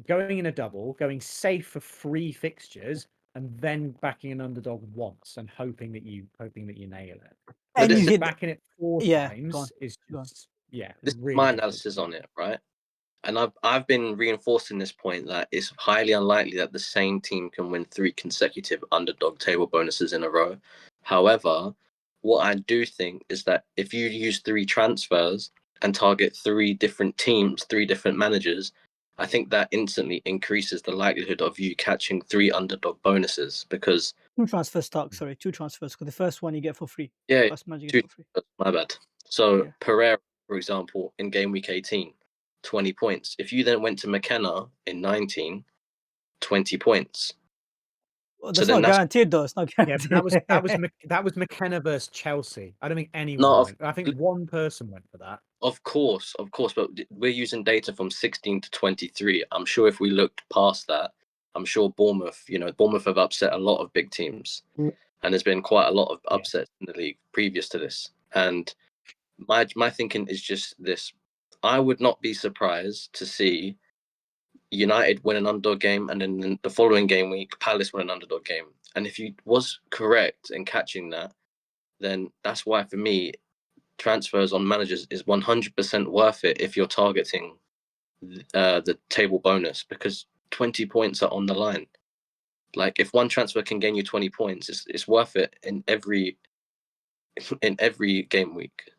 going in a double, going safe for 3 fixtures, and then backing an underdog once and hoping that you nail it. And you hit backing it 4 Yeah, times is go on. just This is really my difficult. analysis on it, right? And I've been reinforcing this point that it's highly unlikely that the same team can win 3 consecutive underdog table bonuses in a row. However, what I do think is that if you use 3 transfers and target 3 different teams, 3 different managers, I think that instantly increases the likelihood of you catching 3 underdog bonuses, because 2 transfers stock, sorry, 2 transfers, because the first one you get for free. yeah, First match you 2 get for free. my bad. So Yeah. Pereira, for example, in game week 18, 20 points. If you then went to McKenna in 19, 20 points. Well, So that's then not that's guaranteed though. It's not Yeah, but guaranteed. that was McKenna versus Chelsea. I don't think anyone not went. I think one person went for that. of course, but we're using data from 16 to 23. I'm sure if we looked past that, I'm sure Bournemouth have upset a lot of big teams, and there's been quite a lot of Yeah. upsets in the league previous to this. And my thinking is just this: I would not be surprised to see United win an underdog game, and then the following game week, Palace win an underdog game. And if you was correct in catching that, then that's why for me, transfers on managers is 100% worth it if you're targeting the table bonus, because 20 points are on the line. Like if one transfer can gain you 20 points, it's worth it in every game week.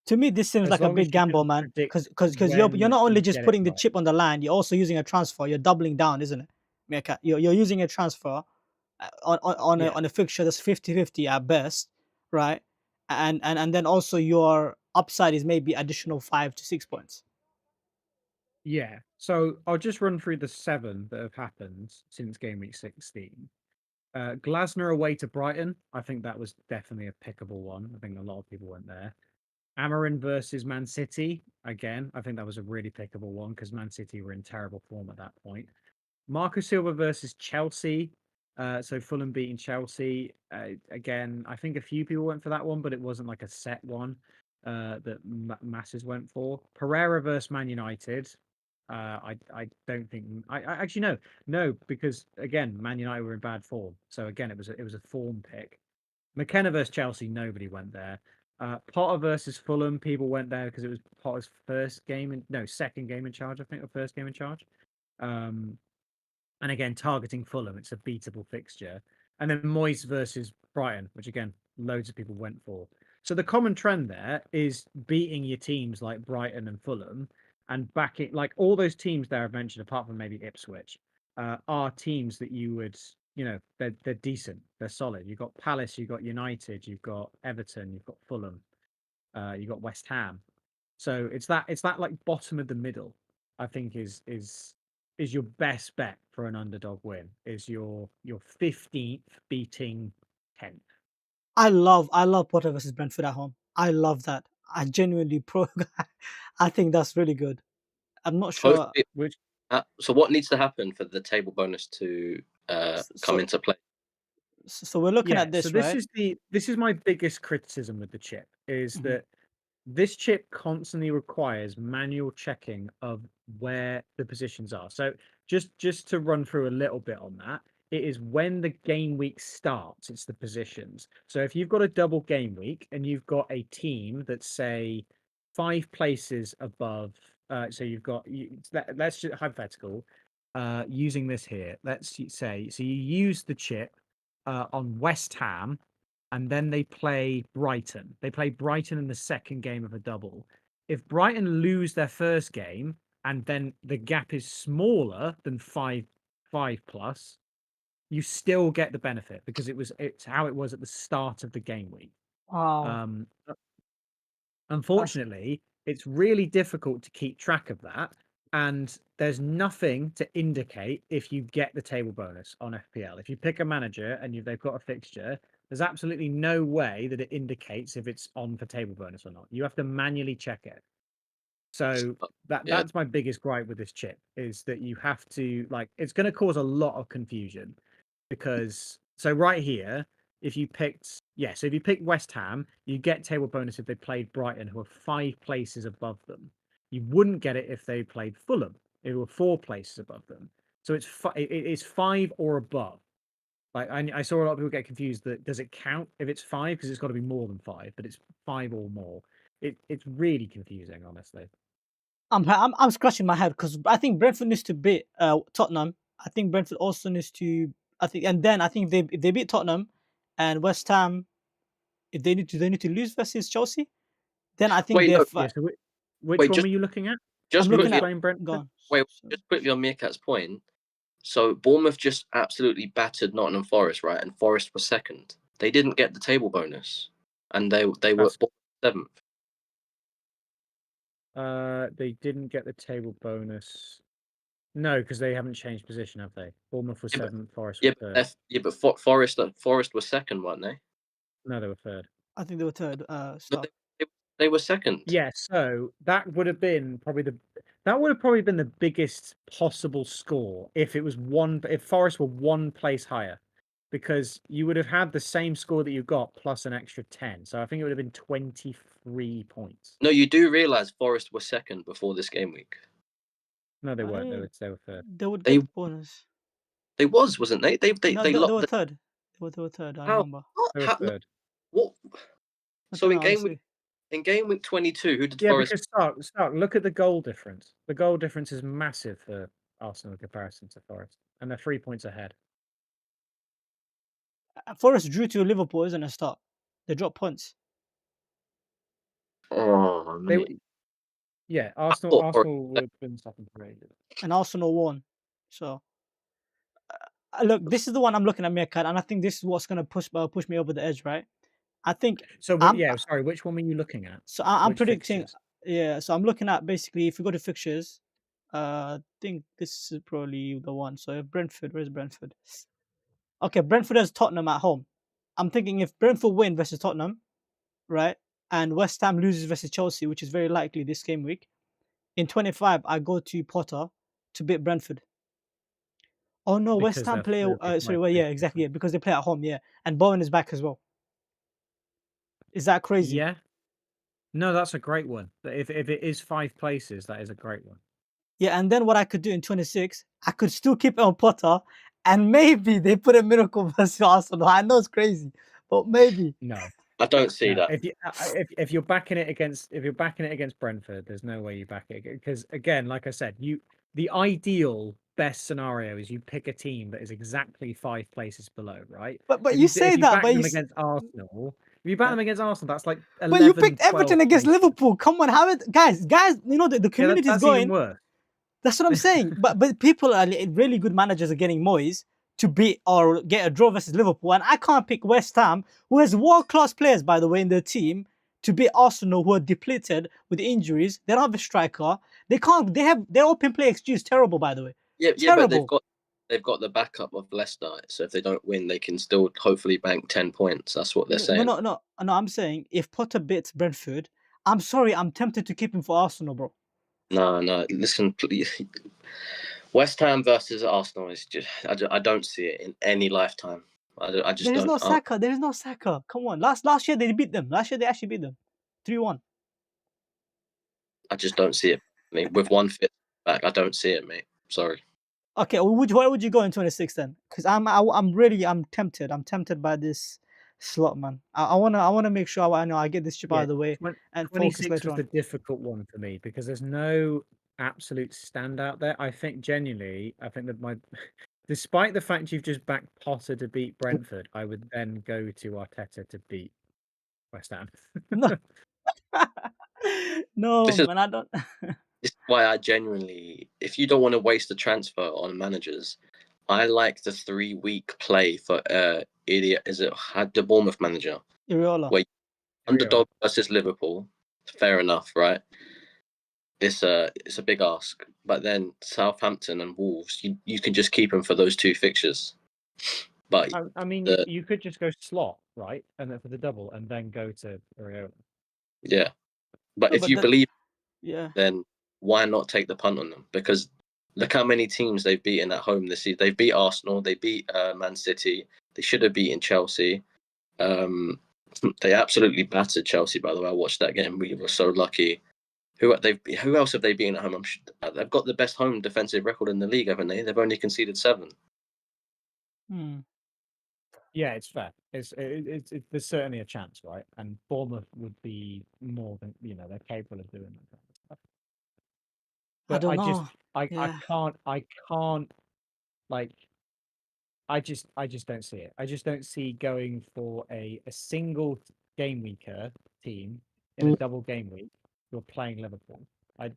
To me, this seems As like a long as big you gamble, can man. predict Because you're when not only you just get it putting the right. chip on the line, you're also using a transfer. You're doubling down, isn't it, Meerkat? You're using a transfer Yeah. on a fixture that's 50-50 at best, right? And then also your upside is maybe additional 5 to 6 points. Yeah. So I'll just run through the 7 that have happened since game week 16. Glasner away to Brighton. I think that was definitely a pickable one. I think a lot of people went there. Amarin versus Man City. Again, I think that was a really pickable one because Man City were in terrible form at that point. Marco Silva versus Chelsea. So Fulham beating Chelsea. Again, I think a few people went for that one, but it wasn't like a set one that masses went for. Pereira versus Man United. I don't think I actually no, because again, Man United were in bad form. So again, it was a form pick. McKenna versus Chelsea, nobody went there. Potter versus Fulham, people went there because it was Potter's second game in charge, I think, or first game in charge. And again, targeting Fulham, it's a beatable fixture. And then Moyes versus Brighton, which again, loads of people went for. So the common trend there is beating your teams like Brighton and Fulham and backing, like all those teams there I've mentioned, apart from maybe Ipswich, are teams that you would, they're decent, they're solid. You've got Palace, you've got United, you've got Everton, you've got Fulham, you've got West Ham. So it's that like bottom of the middle, I think is your best bet for an underdog win, is your 15th beating 10th. I love Potter versus Brentford at home. I love that. I genuinely I think that's really good. I'm not sure. Hopefully, Which so what needs to happen for the table bonus to come So into play? so we're looking Yeah, at so this, right? this is my biggest criticism with the chip, is Mhm. that this chip constantly requires manual checking of where the positions are. So just to run through a little bit on that, it is when the game week starts, it's the positions. So if you've got a double game week and you've got a team that's, say, 5 places above, so you've got let's just hypothetical, using this here. Let's say so you use the chip on West Ham, and then they play Brighton. They play Brighton in the second game of a double. If Brighton lose their first game and then the gap is smaller than five plus, you still get the benefit because it's how it was at the start of the game week. Wow, Um, that's Unfortunately, it's really difficult to keep track of that. And there's nothing to indicate if you get the table bonus on FPL. If you pick a manager and they've got a fixture, there's absolutely no way that it indicates if it's on for table bonus or not. You have to manually check it. So Yeah, that's my biggest gripe with this chip, is that you have to, like, it's going to cause a lot of confusion because so right here, if you picked so if you pick West Ham, you get table bonus if they played Brighton, who are 5 places above them. You wouldn't get it if they played Fulham, who were 4 places above them. So it is 5 or above. Like I saw a lot of people get confused that does it count if it's 5, because it's got to be more than 5, but it's 5 or more. It's really confusing, honestly. I'm scratching my head because I think Brentford needs to beat Tottenham. I think Brentford also needs to. I think, and then I think if they beat Tottenham and West Ham, if they need to lose versus Chelsea, then I think wait, they're. no, Yeah. So which wait, one just were you looking at? I'm just Can you looking at. quickly, explain Brentford? Gone. wait, just quickly on Meerkat's point. So Bournemouth just absolutely battered Nottingham Forest, right? And Forest was second. They didn't get the table bonus, and they were That's 7th. They didn't get the table bonus. No, because they haven't changed position, have they? Bournemouth was Yeah, but- 7th, Forest Yeah, was but 3rd. Forest was second, weren't they? No, they were 3rd. I think they were third. No, Start. they were second. Yeah, so that would have been probably been the biggest possible score if if Forest were one place higher, because you would have had the same score that you got plus an extra 10. So I think it would have been 23 points. No, you do realise Forest were second before this game week. No, they weren't. I, They were 3rd. they would They get bonus. wasn't they? They No, they they lost. were third. They were third. I How? remember. What? They were How? 3rd. What? I So don't know, honestly. in game week 22, who did Yeah, Forest? because Stark, look at the goal difference. The goal difference is massive for Arsenal in comparison to Forest, and they're 3 points ahead. Forest drew to Liverpool, isn't it? Start. They dropped points. Oh, They, mate. yeah, I Arsenal thought Forest. would have been second for ages. And Arsenal won. So look, this is the one I'm looking at, Meerkat, and I think this is what's going to push me over the edge, right? I think So, I'm yeah, sorry, which one were you looking at? I'm Which predicting. fixtures? Yeah, so I'm looking at basically if we go to fixtures, I think this is probably the one. So if Brentford, where's Brentford? Okay, Brentford has Tottenham at home. I'm thinking if Brentford win versus Tottenham, right, and West Ham loses versus Chelsea, which is very likely this game week, in 25 I go to Potter to beat Brentford. Oh no, West Because Ham they're play. they're big Sorry, five well, yeah, places exactly, yeah, different. because they play at home, yeah, and Bowen is back as well. Is that crazy? Yeah. No, that's a great one. If it is 5 places, that is a great one. Yeah, and then what I could do in 26, I could still keep it on Potter, and maybe they put a miracle versus Arsenal. I know it's crazy, but maybe. No. I don't see No. that. If you're backing it against Brentford, there's no way you back it, because again, like I said, the ideal best scenario is you pick a team that is exactly 5 places below, right? But you say If you that, back them against Arsenal, that's like but you 11, picked 12 Everton against places. Liverpool. Come on, how it, guys, you know the Yeah, community is that's even going. worse. That's what I'm saying. But people are really good managers are getting Moyes to beat or get a draw versus Liverpool, and I can't pick West Ham, who has world class players by the way in their team, to beat Arsenal, who are depleted with injuries. They don't have a striker. They can't. They have their open play XG is terrible by the way. Yeah, but Terrible. they've got the backup of Leicester. So if they don't win, they can still hopefully bank 10 points. That's what they're saying. No. I'm saying if Potter beats Brentford, I'm sorry, I'm tempted to keep him for Arsenal, bro. No. Listen, please. West Ham versus Arsenal is just. I don't see it in any lifetime. I just There is don't. no Saka. There is no Saka. Come on. Last year they beat them. Last year they actually beat them, 3-1. I just don't see it. I mean, with one fit back, I don't see it, mate. Sorry. Okay, well, where would you go in 26 then? Because I'm tempted. I'm tempted by this slot, man. I wanna make sure I know I get this chip out Yeah, of the way and focus 26 later was the on. difficult one for me because there's no absolute standout there. I think genuinely, that despite the fact you've just backed Potter to beat Brentford, I would then go to Arteta to beat West Ham. No, no, This is man, I don't. this is why I genuinely, if you don't want to waste a transfer on managers, I like the 3-week play for idiot. Is it had the Bournemouth manager? Iriola. Where underdog versus Liverpool, fair enough, right? It's a big ask, but then Southampton and Wolves, you can just keep them for those 2 fixtures. But I mean, you could just go slot, right, and then for the double, and then go to Ariola. yeah, but No, if but you believe, yeah. then why not take the punt on them? Because look how many teams they've beaten at home this season. They beat Arsenal, they beat Man City. They should have beaten Chelsea. They absolutely battered Chelsea. By the way, I watched that game. We were so lucky. Who else have they beaten at home? They've got the best home defensive record in the league, haven't they? They've only conceded 7. Hmm. Yeah, it's fair. There's certainly a chance, right? And Bournemouth would be more than they're capable of doing that kind of stuff. I But don't know. I Yeah. can't like I just don't see it. I just don't see going for a single game weeker team in a double game week who are playing Liverpool. They're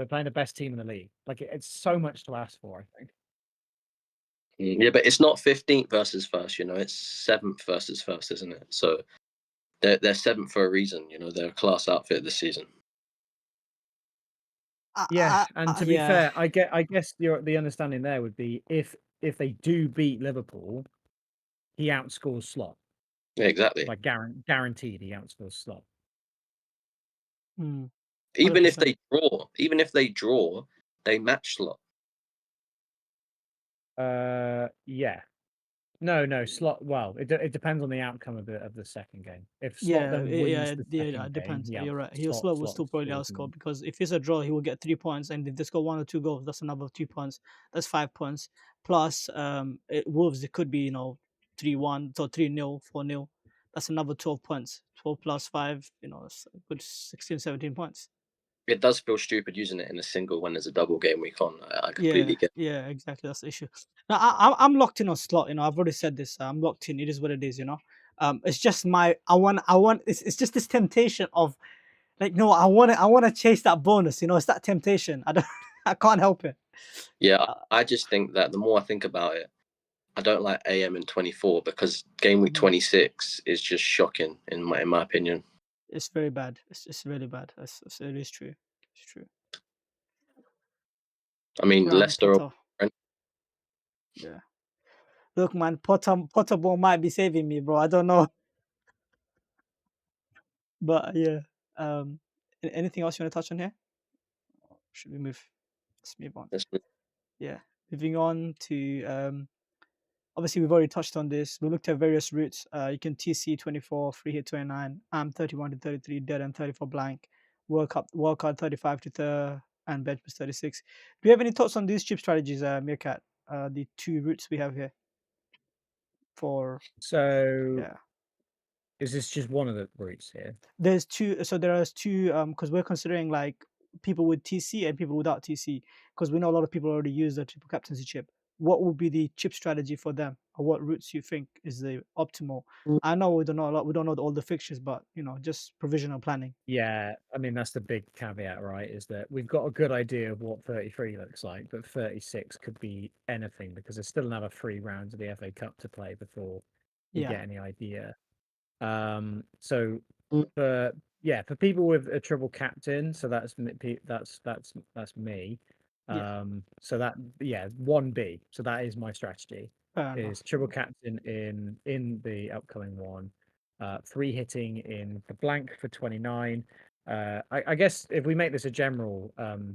playing the best team in the league. Like it's so much to ask for, I think. Yeah, but it's not 15th versus first. It's 7th versus first, isn't it? So they're 7th for a reason. They're a class outfit this season. Yeah, and to be Yeah, fair, I guess the understanding there would be if they do beat Liverpool, he outscores Slot. Yeah, exactly. Like guaranteed he outscores Slot. hmm, Even if 100%. they draw, they match Slot. Yeah. No, Slot. Well, it depends on the outcome of the second game. If Slot Yeah, then wins yeah, the yeah, second it game, depends. yeah, You're right. He'll Slot Slot will Slot still probably scores outscore more. because if it's a draw, he will get 3 points, and if they score 1 or 2 goals, that's another 2 points. That's 5 points. Plus, Wolves, it could be 3-1, so 3-0, 4-0. That's another 12 points. 12 plus 5, it's a good 16, 17 points. It does feel stupid using it in a single when there's a double game week on. I Yeah, completely get. yeah, exactly. That's the issue. Now, I'm locked in on Slot. I've already said this. I'm locked in. It is what it is. It's just It's just this temptation of. Like, no, I want to chase that bonus. It's that temptation. I can't help it. Yeah, Uh, I just think that the more I think about it, I don't like AM in 24 because game week mhm. 26 is just shocking in my opinion. It's very bad. It's really bad. It is true. It's true. I mean, Graham Leicester. Potter. Yeah. Look, man, Potter ball might be saving me, bro. I don't know, but yeah. Anything else you want to touch on here? Should we move? Let's move on. Yeah. Moving on to obviously, we've already touched on this. We looked at various routes. You can TC 24, free hit 29, AM 31 to 33, dead and 34 blank, wildcard 35 to 30, and bench was 36. Do you have any thoughts on these chip strategies, Meerkat? The two routes we have here for, So yeah. is this just one of the routes here? There's two. So there are two, because we're considering like people with TC and people without TC, because we know a lot of people already use the triple captaincy chip. What would be the chip strategy for them, or what routes you think is the optimal? I know we don't know a lot. We don't know all the fixtures, but just provisional planning. Yeah, I mean that's the big caveat, right? Is that we've got a good idea of what 33 looks like, but 36 could be anything because there's still another 3 rounds of the FA Cup to play before we Yeah, get any idea. So for people with a triple captain, so that's me. yeah, So that 1B. So that is my strategy. fair enough. Is triple captain in the upcoming one, free hitting in the blank for 29. I guess if we make this a general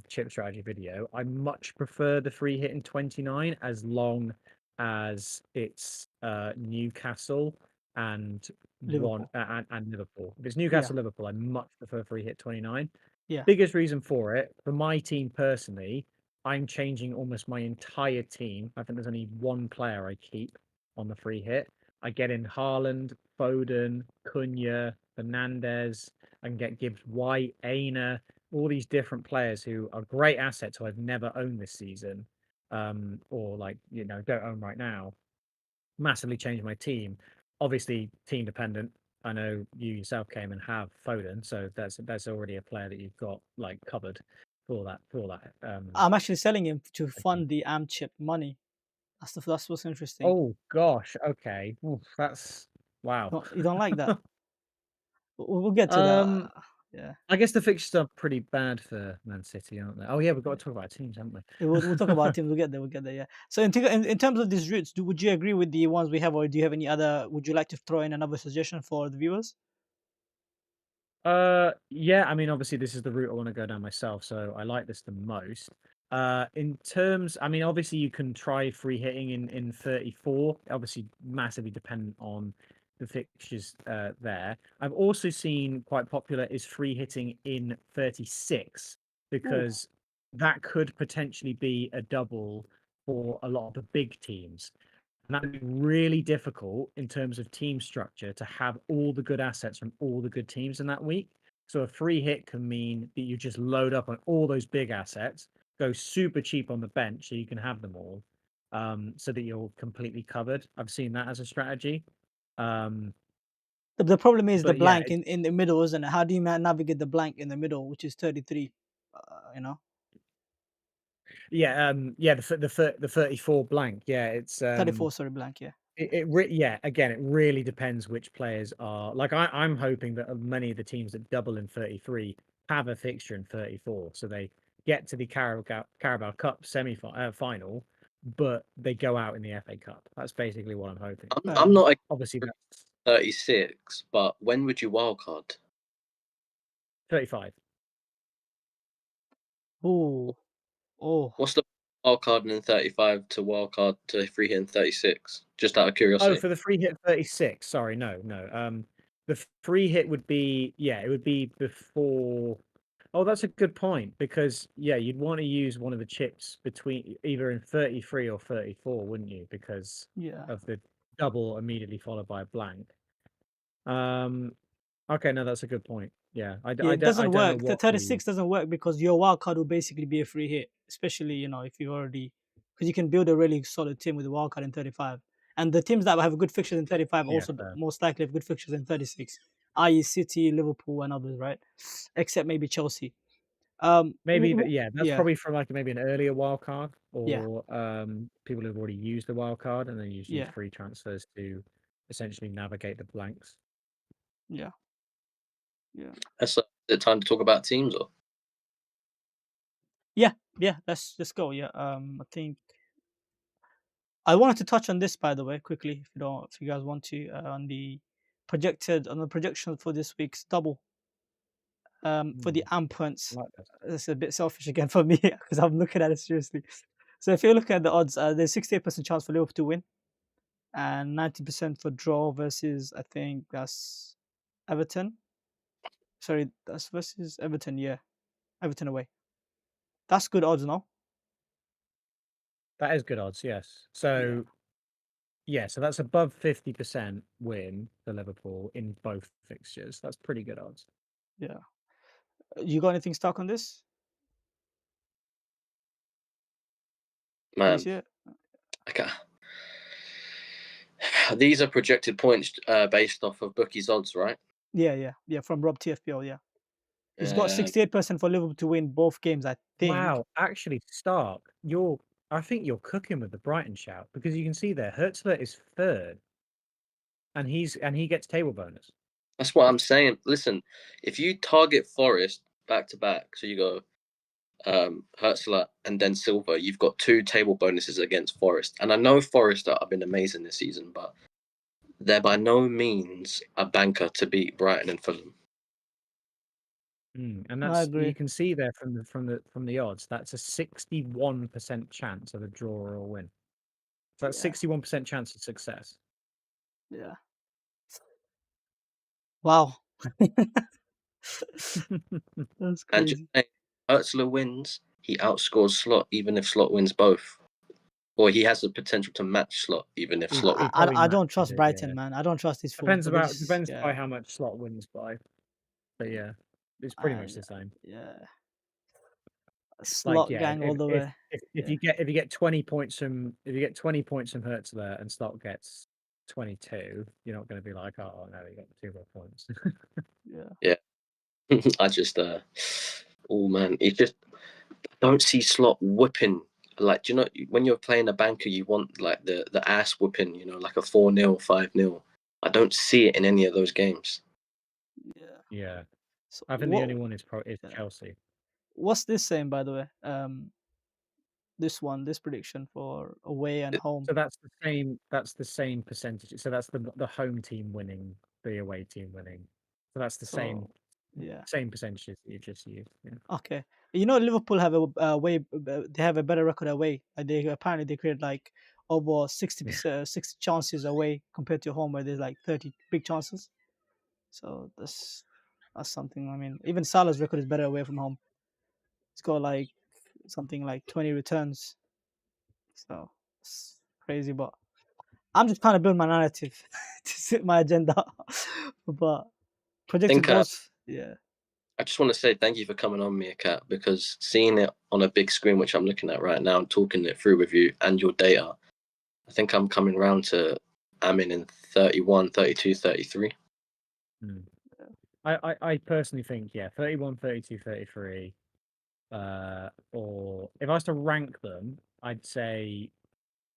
chip strategy video, I much prefer the free hit in 29 as long as it's Newcastle and Liverpool. and Liverpool. If it's Yeah, Newcastle Liverpool, I much prefer free hit 29. yeah, Biggest reason for it, for my team personally, I'm changing almost my entire team. I think there's only one player I keep on the free hit. I get in Haaland, Foden, Cunha, Fernandez, I can get Gibbs White, Aina, all these different players who are great assets who I've never owned this season, or don't own right now. Massively changed my team. Obviously, team dependent. I know you yourself came and have Foden, so that's already a player that you've got like covered for that. I'm actually selling him to fund the AM chip money. That's what's interesting. Oh gosh, okay. Oof, that's wow. You don't like that? We'll get to that. um, Yeah. I guess the fixtures are pretty bad for Man City, aren't they? Oh yeah, we've got to talk about teams, haven't Yeah, we'll talk about teams. We'll get there. We'll get there. Yeah. So in terms of these routes, would you agree with the ones we have, or do you have any other? Would you like to throw in another suggestion for the viewers? Yeah, I mean, obviously, this is the route I want to go down myself, so I like this the most. In terms, I mean, obviously, you can try free hitting in 34. Obviously, massively dependent on the fixtures there. I've also seen quite popular is free hitting in 36 Ooh, because that could potentially be a double for a lot of the big teams. And that would be really difficult in terms of team structure to have all the good assets from all the good teams in that week. So a free hit can mean that you just load up on all those big assets, go super cheap on the bench so you can have them all, so that you're completely covered. I've seen that as a strategy. Um, the problem is the but yeah, blank in the middle, isn't it? How do you navigate the blank in the middle, which is 33? the 34 blank. Yeah, it's 34. Sorry, blank. Yeah. again, it really depends which players are like I'm hoping that many of the teams that double in 33 have a fixture in 34, so they get to the Carabao Cup final, but they go out in the FA Cup. That's basically what I'm hoping. I'm not Obviously, that's 36, but when would you wildcard? 35. Oh, What's the wildcard in 35 to wildcard to free hit in 36? Just out of Oh, curiosity. for the free hit 36. Sorry, no. The free hit would be it would be before. Oh, that's a good point because you'd want to use one of the chips between either in 33 or 34, wouldn't you? Because yeah. of the double immediately followed by a blank. Okay, no, that's a good point. Yeah, Yeah, it I doesn't don't know work. The what 36 doesn't work because your wild card will basically be a free hit, especially if you already because you can build a really solid team with a wild card in 35. And the teams that have good fixtures in 35 also fair. most likely have good fixtures in 36, i.e. City, Liverpool, and others, right? Except maybe Chelsea. Maybe, but that's yeah, probably from like maybe an earlier wild card yeah, or people who've already used the wild card and then use yeah, free transfers to essentially navigate the blanks. yeah, yeah, Is it time to talk about teams or? yeah. Let's go. Yeah. I think I wanted to touch on this, by the way, quickly, if you guys want to, on the projection for this week's double. For the AMP points, Like this. it's a bit selfish again for me because I'm looking at it seriously. So if you look at the odds, there's 68% chance for Liverpool to win, and 90% for draw versus I think that's Everton. Sorry, that's versus Everton. Yeah, Everton away. That's good odds, no? That is good odds, yes. Yeah. So so that's above 50% win for Liverpool in both fixtures. That's pretty good odds. Yeah. You got anything stuck on this? Can you Man, see it? okay. These are projected points based off of bookies odds, right? Yeah. From Rob TFPL. Yeah. He's got 68% for Liverpool to win both games, I think. Wow, actually, Stark, I think you're cooking with the Brighton shout because you can see there, Hertzler is third, and he gets table bonus. That's what I'm saying. Listen, if you target Forest back to back, so you go Hertzler and then Silva, you've got 2 table bonuses against Forest. And I know Forest have been amazing this season, but they're by no means a banker to beat Brighton and Fulham. And I that's agree. you can see there from the odds. That's a 61% chance of a draw or a win. So that's 61% chance of success. Yeah. Wow. That's And just crazy. saying, Hertzler wins, he outscores Slot even if Slot wins both. Or he has the potential to match Slot even if Slot wins. probably I don't matches trust it, Brighton, yeah. man. I don't trust his form. Depends by how much Slot wins by. But yeah, it's pretty much the same. Yeah. Like Slot gang all the way. if you get 20 points from Hertzler and Slot gets 22, you're not going to be like, oh no, he got 2 more points. Yeah. I just oh man, it just don't see Slot whipping. Like, do you know when you're playing a banker, you want like the ass whipping, like a 4-0, 5-0. I don't see it in any of those games. Yeah. So I think the only one is Chelsea. What's this saying, by the way? This prediction for away and home. So that's the same percentage. So that's the home team winning, the away team winning. So that's the same percentages that you just used. Yeah. Okay. Liverpool have they have a better record away. They create like over 60%, 60 chances away compared to home where there's like 30 big chances. So that's something. I mean, even Salah's record is better away from home. It's got like something like 20 returns. So it's crazy, but I'm just trying to build my narrative to suit my agenda. But projected goals, yeah. I just want to say thank you for coming on, Meerkat, because seeing it on a big screen, which I'm looking at right now, and talking it through with you and your data, I think I'm coming round to Amin in 31, 32, 33. I personally think 31, 32, 33. Or if I was to rank them, I'd say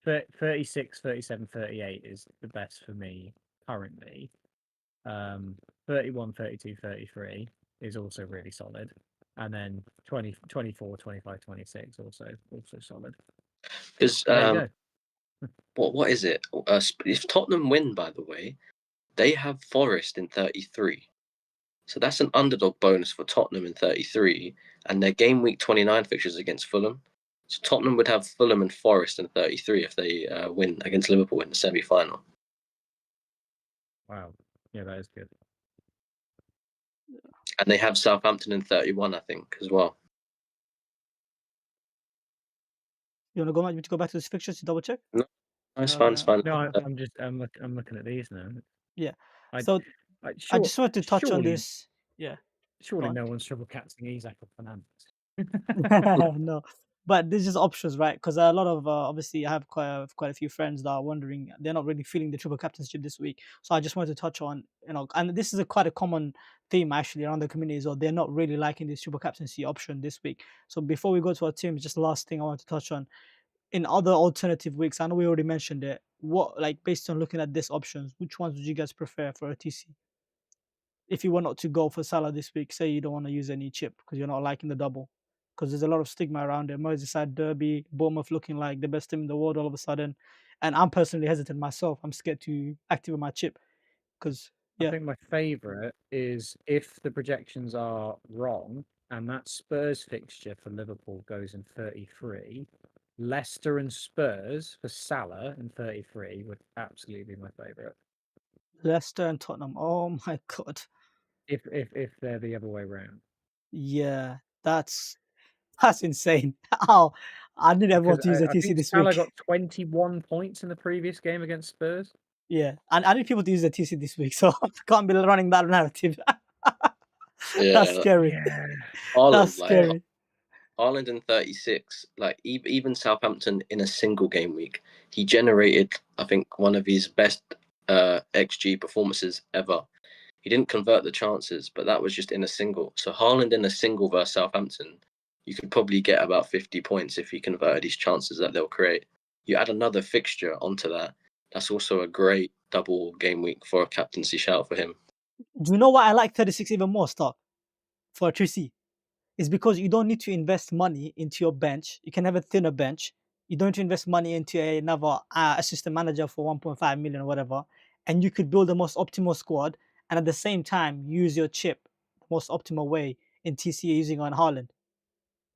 36, 37, 38 is the best for me currently. 31, 32, 33 is also really solid. and then 20, 24, 25, 26 also solid. Because But there you go. what is it? If Tottenham win, by the way, they have Forest in 33. So that's an underdog bonus for Tottenham in 33, and their game week 29 fixtures against Fulham. So Tottenham would have Fulham and Forest in 33 if they win against Liverpool in the semi-final. Wow. Yeah, that is good. And they have Southampton in 31, I think, as well. You want to go back to the fixtures to double check? No, it's fine. It's fine. No, I'm looking at these now. Yeah. I, So I, I just wanted to touch on surely, this. Yeah. surely on. no one's triple captaining Isak or Fernandes. No, but there's just options, right? Because a lot of obviously I have quite a few friends that are wondering, they're not really feeling the triple captainship this week. So I just wanted to touch on, and this is quite a common theme actually around the community as well. They're not really liking this triple captaincy option this week. So before we go to our teams, just last thing I want to touch on, in other alternative weeks, I know we already mentioned it. What, like, based on looking at these options, which ones would you guys prefer for a TC? If you were not to go for Salah this week, say you don't want to use any chip because you're not liking the double, because there's a lot of stigma around it. Merseyside derby, Bournemouth looking like the best team in the world all of a sudden, and I'm personally hesitant myself. I'm scared to activate my chip because I think my favourite is if the projections are wrong and that Spurs fixture for Liverpool goes in 33, Leicester and Spurs for Salah in 33 would absolutely be my favourite. Leicester and Tottenham. Oh my god. If they're the other way around. Yeah, that's insane. How I need everyone to use the I TC think this Salah week. got 21 points in the previous game against Spurs. Yeah, and I need people to use the TC this week, so I can't be running that narrative. Yeah, That's scary. Yeah. That's Haaland, scary. Haaland in 36, like even Southampton in a single game week, he generated, I think, one of his best XG performances ever. He didn't convert the chances, but that was just in a single. So Haaland in a single versus Southampton, you could probably get about 50 points if he converted his chances that they'll create. You add another fixture onto that, that's also a great double game week for a captaincy shout for him. Do you know why I like 36 even more, Stock, for a 3C? Is because you don't need to invest money into your bench. You can have a thinner bench. You don't need to invest money into another assistant manager for 1.5 million or whatever. And you could build the most optimal squad and at the same time use your chip the most optimal way in TCA using on Haaland.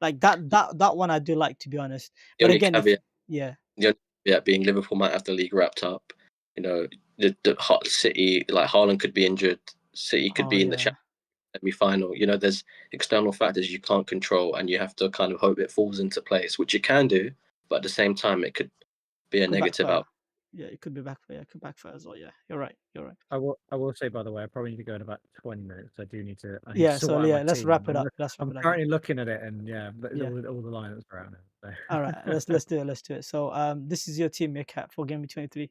Like that one I do like, to be honest. The But only again, caveat, yeah. the only caveat being Liverpool might have the league wrapped up. You know, the hot City, like Haaland could be injured. City could be in the semi-final. You know, there's external factors you can't control, and you have to kind of hope it falls into place, which you can do. But at the same time, it could be a negative outcome. Yeah, it could be backfire. It could backfire as well. Yeah, you're right. You're right. I will say, by the way, I probably need to go in about 20 minutes. I need to Yeah. sort So out yeah, my let's team. wrap it up. I'm currently looking at it, and Yeah. all the lineups are out now. So. All right, let's do it. Let's do it. So this is your team, Meerkat, for Game Week 23.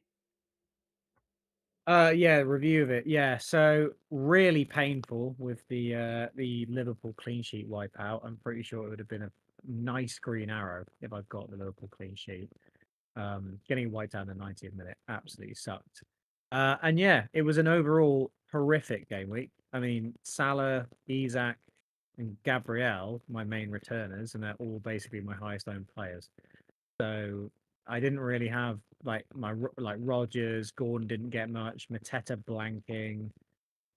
Yeah, review of it. Yeah, so really painful with the Liverpool clean sheet wipeout. I'm pretty sure it would have been a nice green arrow if I'd got the Liverpool clean sheet. Getting wiped out in the 90th minute absolutely sucked. And yeah, it was an overall horrific game week. I mean, Salah, Isak, and Gabriel, my main returners, and they're all basically my highest owned players. So I didn't really have like Rogers, Gordon didn't get much, Mateta blanking,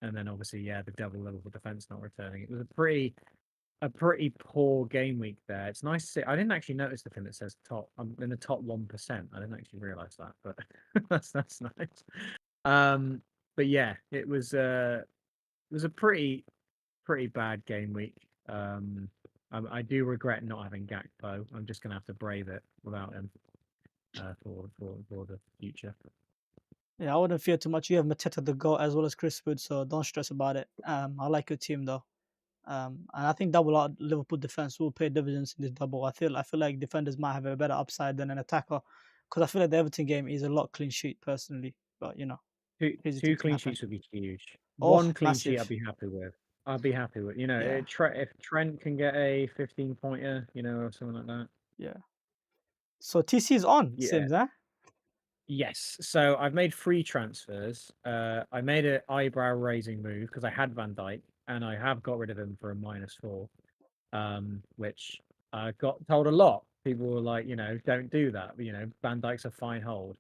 and then obviously the double Liverpool defense not returning. It was a pretty poor game week there. It's nice to see. I didn't actually notice the thing that says top. I'm in the top 1%. I didn't actually realize that, but that's nice. But yeah, it was a pretty bad game week. I do regret not having Gakpo. I'm just gonna have to brave it without him for the future. Yeah, I wouldn't fear too much. You have Mateta the goal as well as Chris Wood, so don't stress about it. I like your team though. And I think double out Liverpool defense will pay dividends in this double. I feel like defenders might have a better upside than an attacker, because I feel like the Everton game is a lot clean sheet personally. But Two clean sheets would be huge. Oh, One clean sheet massive. I'd be happy with. I'd be happy with. Yeah. If Trent can get a 15-pointer, or something like that. Yeah. So TC is on, Yeah. Sims, huh? Yes. So I've made 3 transfers. I made an eyebrow raising move because I had Van Dijk and I have got rid of him for a -4. which I got told a lot. People were like, don't do that. Van Dijk's a fine hold.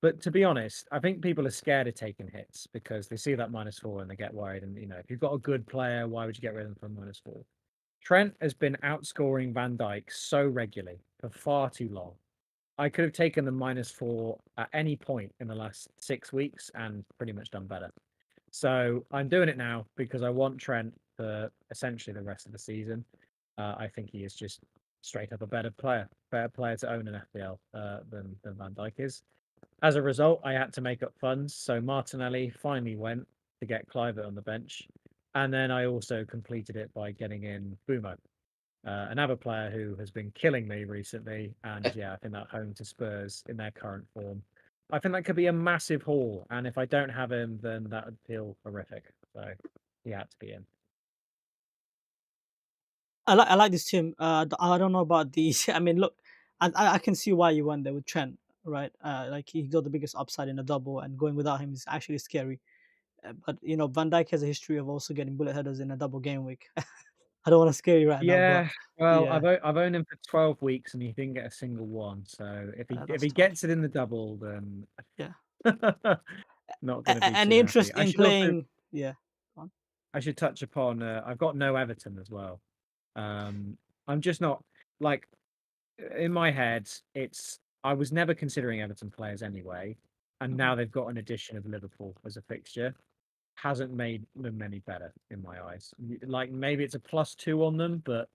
But to be honest, I think people are scared of taking hits because they see that -4 and they get worried. And if you've got a good player, why would you get rid of them for -4? Trent has been outscoring Van Dijk so regularly for far too long. I could have taken the -4 at any point in the last 6 weeks and pretty much done better. So I'm doing it now because I want Trent for essentially the rest of the season. I think he is just straight up a better player to own in FPL than Van Dijk is. As a result, I had to make up funds. So Martinelli finally went to get Clivert on the bench. And then I also completed it by getting in Bumo, another player who has been killing me recently. And yeah, I think that home to Spurs in their current form, I think that could be a massive haul. And if I don't have him, then that would feel horrific. So he had to be in. I like this team. I don't know about these. I mean, look, I can see why you went there with Trent, right? Like he got the biggest upside in a double, and going without him is actually scary. But Van Dijk has a history of also getting bullet headers in a double game week. I don't want to scare you right now, but Yeah, well, yeah, I've owned him for 12 weeks and he didn't get a single one. So if that's he tough. gets it in the double, then Yeah. not going to be Any too happy. interest in playing? Yeah. Go on. I should touch upon. I've got no Everton as well. I'm just not like in my head. I was never considering Everton players anyway, and now they've got an addition of Liverpool as a fixture. Hasn't made them any better in my eyes. Like maybe it's a +2 on them, but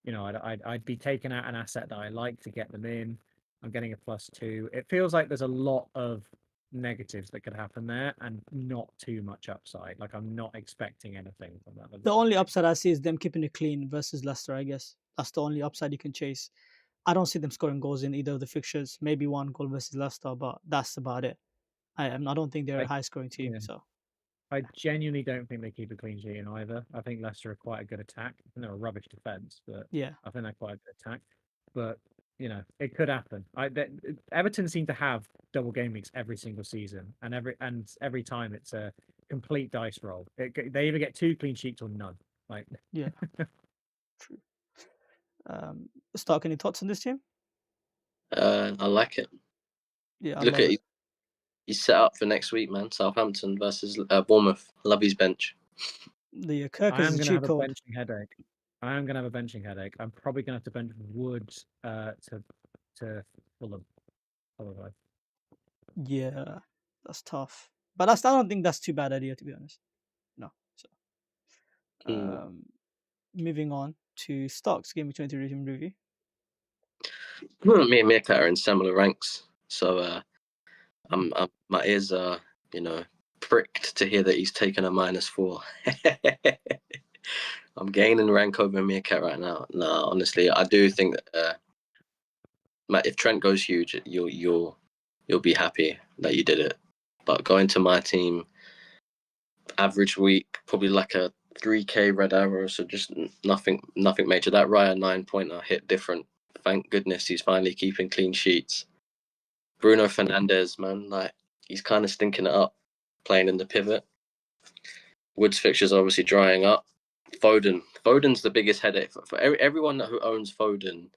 I'd be taking out an asset that I like to get them in. I'm getting a +2. It feels like there's a lot of negatives that could happen there and not too much upside. Like I'm not expecting anything from that. The only upside I see is them keeping it clean versus Leicester. I guess that's the only upside you can chase. I don't see them scoring goals in either of the fixtures. Maybe one goal versus Leicester, but that's about it. I don't think they're a I, high scoring team. yeah, So I genuinely don't think they keep a clean sheet in either. I think Leicester are quite a good attack. I think they're a rubbish defense, but yeah, I think they're quite a good attack. But it could happen. Everton seem to have double game weeks every single season, and every time it's a complete dice roll. They either get 2 clean sheets or none. Like yeah, true. Stark, any thoughts on this team? I like it. Yeah, I Look love at it. he's set up for next week, man. Southampton versus Bournemouth. Love his bench. The Kirk I am is a going to cheat have a code. benching headache. I'm probably going to have to bench Woods to Fulham. Probably. Yeah, that's tough. But I don't think that's too bad idea, to be honest. No. So moving on to stocks, Gameweek 20 regime review. Me and Meerkat are in similar ranks, so I'm my ears are pricked to hear that he's taken a -4. I'm gaining rank over Meerkat right now. No, honestly, I do think that if Trent goes huge, you'll be happy that you did it. But going to my team, average week, probably like a 3K red arrow, so just nothing major. That Raya 9-pointer hit different. Thank goodness he's finally keeping clean sheets. Bruno Fernandes, man, like he's kind of stinking it up, playing in the pivot. Woods fixtures obviously drying up. Foden's the biggest headache for everyone who owns Foden.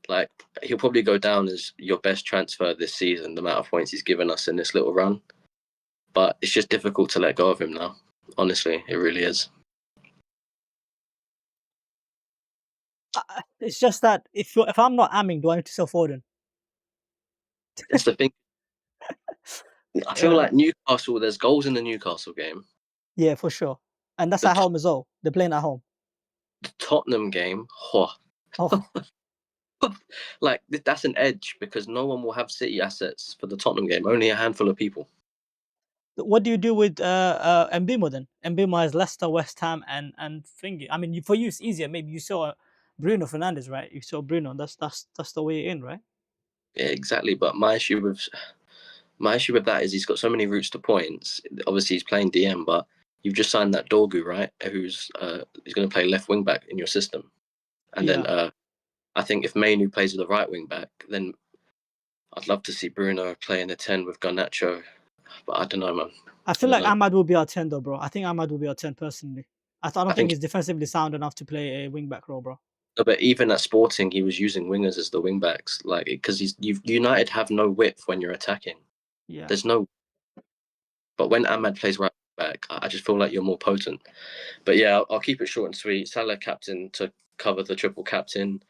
Like he'll probably go down as your best transfer this season, the amount of points he's given us in this little run. But it's just difficult to let go of him now. Honestly, it really is. It's just that if I'm not aiming, do I need to sell Foden? That's the thing. I feel like Newcastle. There's goals in the Newcastle game. Yeah, for sure. And that's The at home as well. They're playing at home. The Tottenham game. Oh, Like that's an edge because no one will have City assets for the Tottenham game. Only a handful of people. what do you do with Mbimo then? Mbimo has Leicester, West Ham, and Thingy. I mean, for you it's easier. Maybe you saw Bruno Fernandes, right? You saw Bruno. That's the way in, right? Yeah, exactly. But my issue with that is he's got so many routes to points. Obviously, he's playing DM, but you've just signed that Dorgu, right? Who's he's going to play left wing back in your system, and then I think if Mainu plays with the right wing back, then I'd love to see Bruno playing the 10 with Garnacho. But I don't know, man. I feel like Ahmad will be our 10 though, bro. I think Ahmad will be our 10 personally. I don't I think think, he's defensively sound enough to play a wing back role, bro. no, but even at Sporting, he was using wingers as the wing backs, like because United have no width when you're attacking. Yeah. There's no. But when Ahmad plays right back, I just feel like you're more potent. But yeah, I'll keep it short and sweet. Salah captain to cover the triple captain.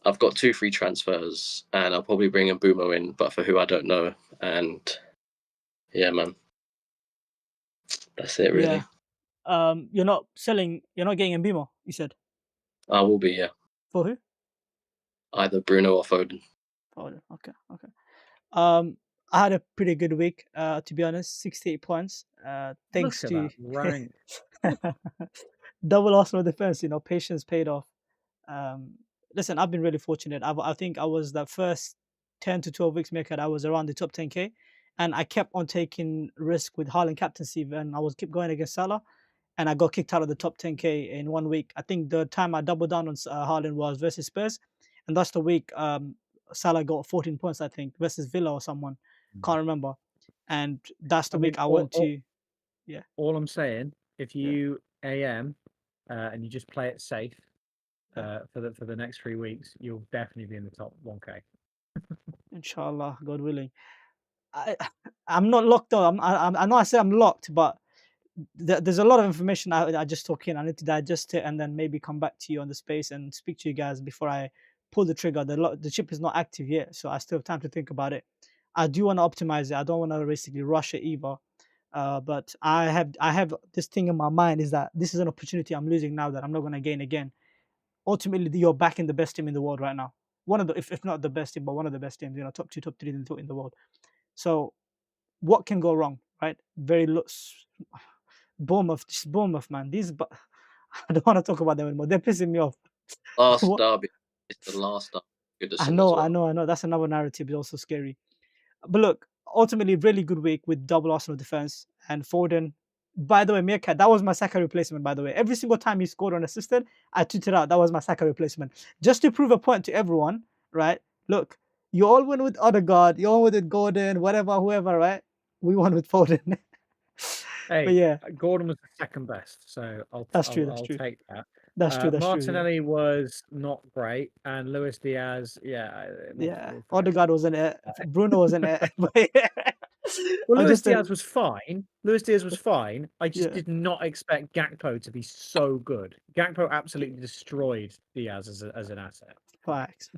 I've got 2 free transfers, and I'll probably bring Mbumo in, but for who I don't know. And yeah, man, that's it really. Yeah. You're not selling. You're not getting Mbimo. You said I will be, yeah, for who? either Bruno or Foden. Foden. Okay. Okay. Um, I had a pretty good week. To be honest, 68 points. Thanks Look at to that rank. double Arsenal defense. You know, patience paid off. Um, Listen, I've been really fortunate. I think I was the first 10 to 12 weeks Meerkat. I was around the top 10k, and I kept on taking risk with Haaland captaincy, and I was keep going against Salah, and I got kicked out of the top 10k in 1 week. I think the time I doubled down on Haaland was versus Spurs, and that's the week Salah got 14 points, I think, versus Villa or someone, can't remember, and that's the I week mean, I went to. Yeah, all I'm saying, if Yeah. you AM and you just play it safe Yeah. for the next 3 weeks, you'll definitely be in the top 1K. Inshallah, God willing. I I'm not locked though. I know I said I'm locked, but there's a lot of information I just took in. I need to digest it and then maybe come back to you on the space and speak to you guys before I pull the trigger. The chip is not active yet, so I still have time to think about it. I do want to optimize it. I don't want to basically rush it either. But I have this thing in my mind is that this is an opportunity I'm losing now that I'm not going to gain again. Ultimately, you're backing the best team in the world right now. One of the, if not the best team, but one of the best teams. You know, top 2, top 3 in the world. So what can go wrong, right? Bournemouth, man. I don't want to talk about them anymore. They're pissing me off. Last What? derby, it's the last derby. I Goodison as know, I well. know, I know. That's another narrative. It's also scary. But look, ultimately, really good week with double Arsenal defense and Foden. By the way, Meerkat, that was my Saka replacement, by the way. Every single time he scored on assisted, I tweeted out that was my Saka replacement. Just to prove a point to everyone, right? Look, you all went with Odegaard, you all went with Gordon, whatever, whoever, right? We won with Foden. But Hey, yeah, Gordon was the second best, so that's true. That's I'll true. take that. That's true. That's true. Yeah. Martinelli was not great, and Luis Diaz, Yeah. we'll forget Odegaard wasn't it. that. Bruno wasn't it. But yeah. Well, I Luis just Diaz was fine. Luis Diaz was fine. I just yeah. did not expect Gakpo to be so good. Gakpo absolutely destroyed Diaz as an asset. Facts.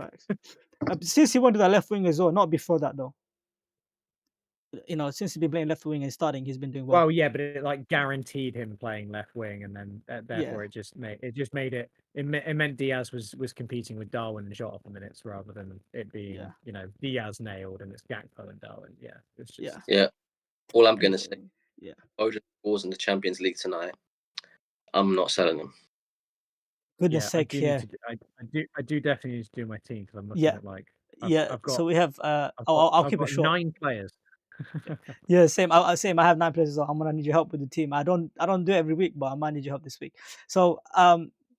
Since he went to the left wing as well, not before that though. You know, since he's been playing left wing and starting, he's been doing well. Well, yeah, but it like guaranteed him playing left wing, and then therefore Yeah. it just made it. It meant Diaz was competing with Darwin and shot off the minutes rather than it being Diaz nailed and it's Gakpo and Darwin. Yeah, it's just Yeah. All I'm gonna say, Yeah. Foden scores in the Champions League tonight. I'm not selling them. Goodness I sake, do yeah. need to. I do definitely need to do my team because I'm looking Yeah. at like Yeah. I've got So we have I'll keep it got short. 9 players. Yeah, same. Same. I have 9 players, so I'm gonna need your help with the team. I don't do it every week, but I might need your help this week. So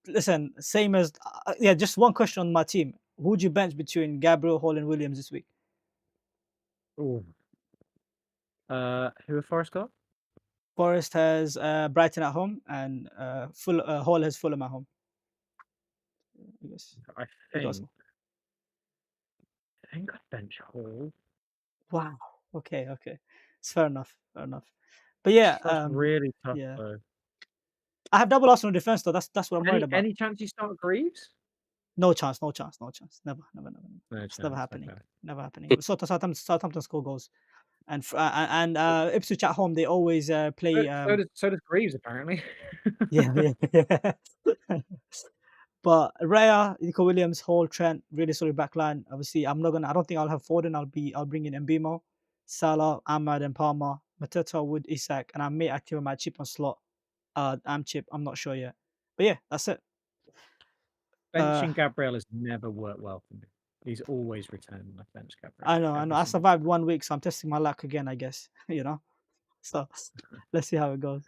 listen, same as yeah. Just one question on my team. Who would you bench between Gabriel, Hall, and Williams this week? Ooh. Who have Forest got? Forest has Brighton at home, and Hall has Fulham at home. Yes. I think I bench Hall. Wow. Okay. It's fair enough. But yeah, That's really tough yeah. though. I have double Arsenal defense though. That's what I'm worried about. Any chance you start Greaves? No chance. Never. No It's never chance, happening. okay. Never happening. Southampton score goals, and Ipswich at home they always play. So does Greaves apparently. Yeah. But Raya, Nico Williams, Hall, Trent, really solid backline. Obviously, I don't think I'll have Foden. I'll bring in Mbemo, Salah, Ahmad, and Palmer, Mateta, Wood, Isak, and I may activate my chip on slot. I'm chip. I'm not sure yet. But yeah, that's it. Benching Gabriel has never worked well for me. He's always returned my bench Gabriel. I know. I survived 1 week, so I'm testing my luck again, I guess. So let's see how it goes.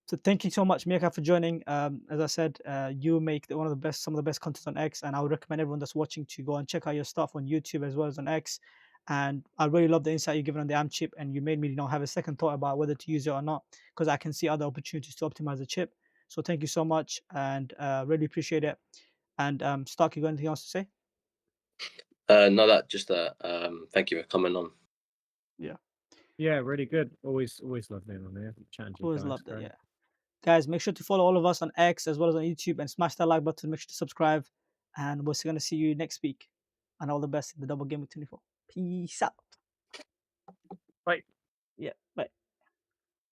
So thank you so much, Meerkat, for joining. As I said, you make some of the best content on X, and I would recommend everyone that's watching to go and check out your stuff on YouTube as well as on X. And I really love the insight you've given on the AM chip, and you made me have a second thought about whether to use it or not, because I can see other opportunities to optimize the chip. So thank you so much, and really appreciate it. And Stark, you got anything else to say? No, that just thank you for coming on. Yeah, really good. Always love being on there. Chatting to you Always guys. loved it. Great. Yeah, guys, make sure to follow all of us on X as well as on YouTube, and smash that like button. Make sure to subscribe, and we're gonna see you next week. And all the best in the double game with 24. Peace out. Bye. Yeah, bye.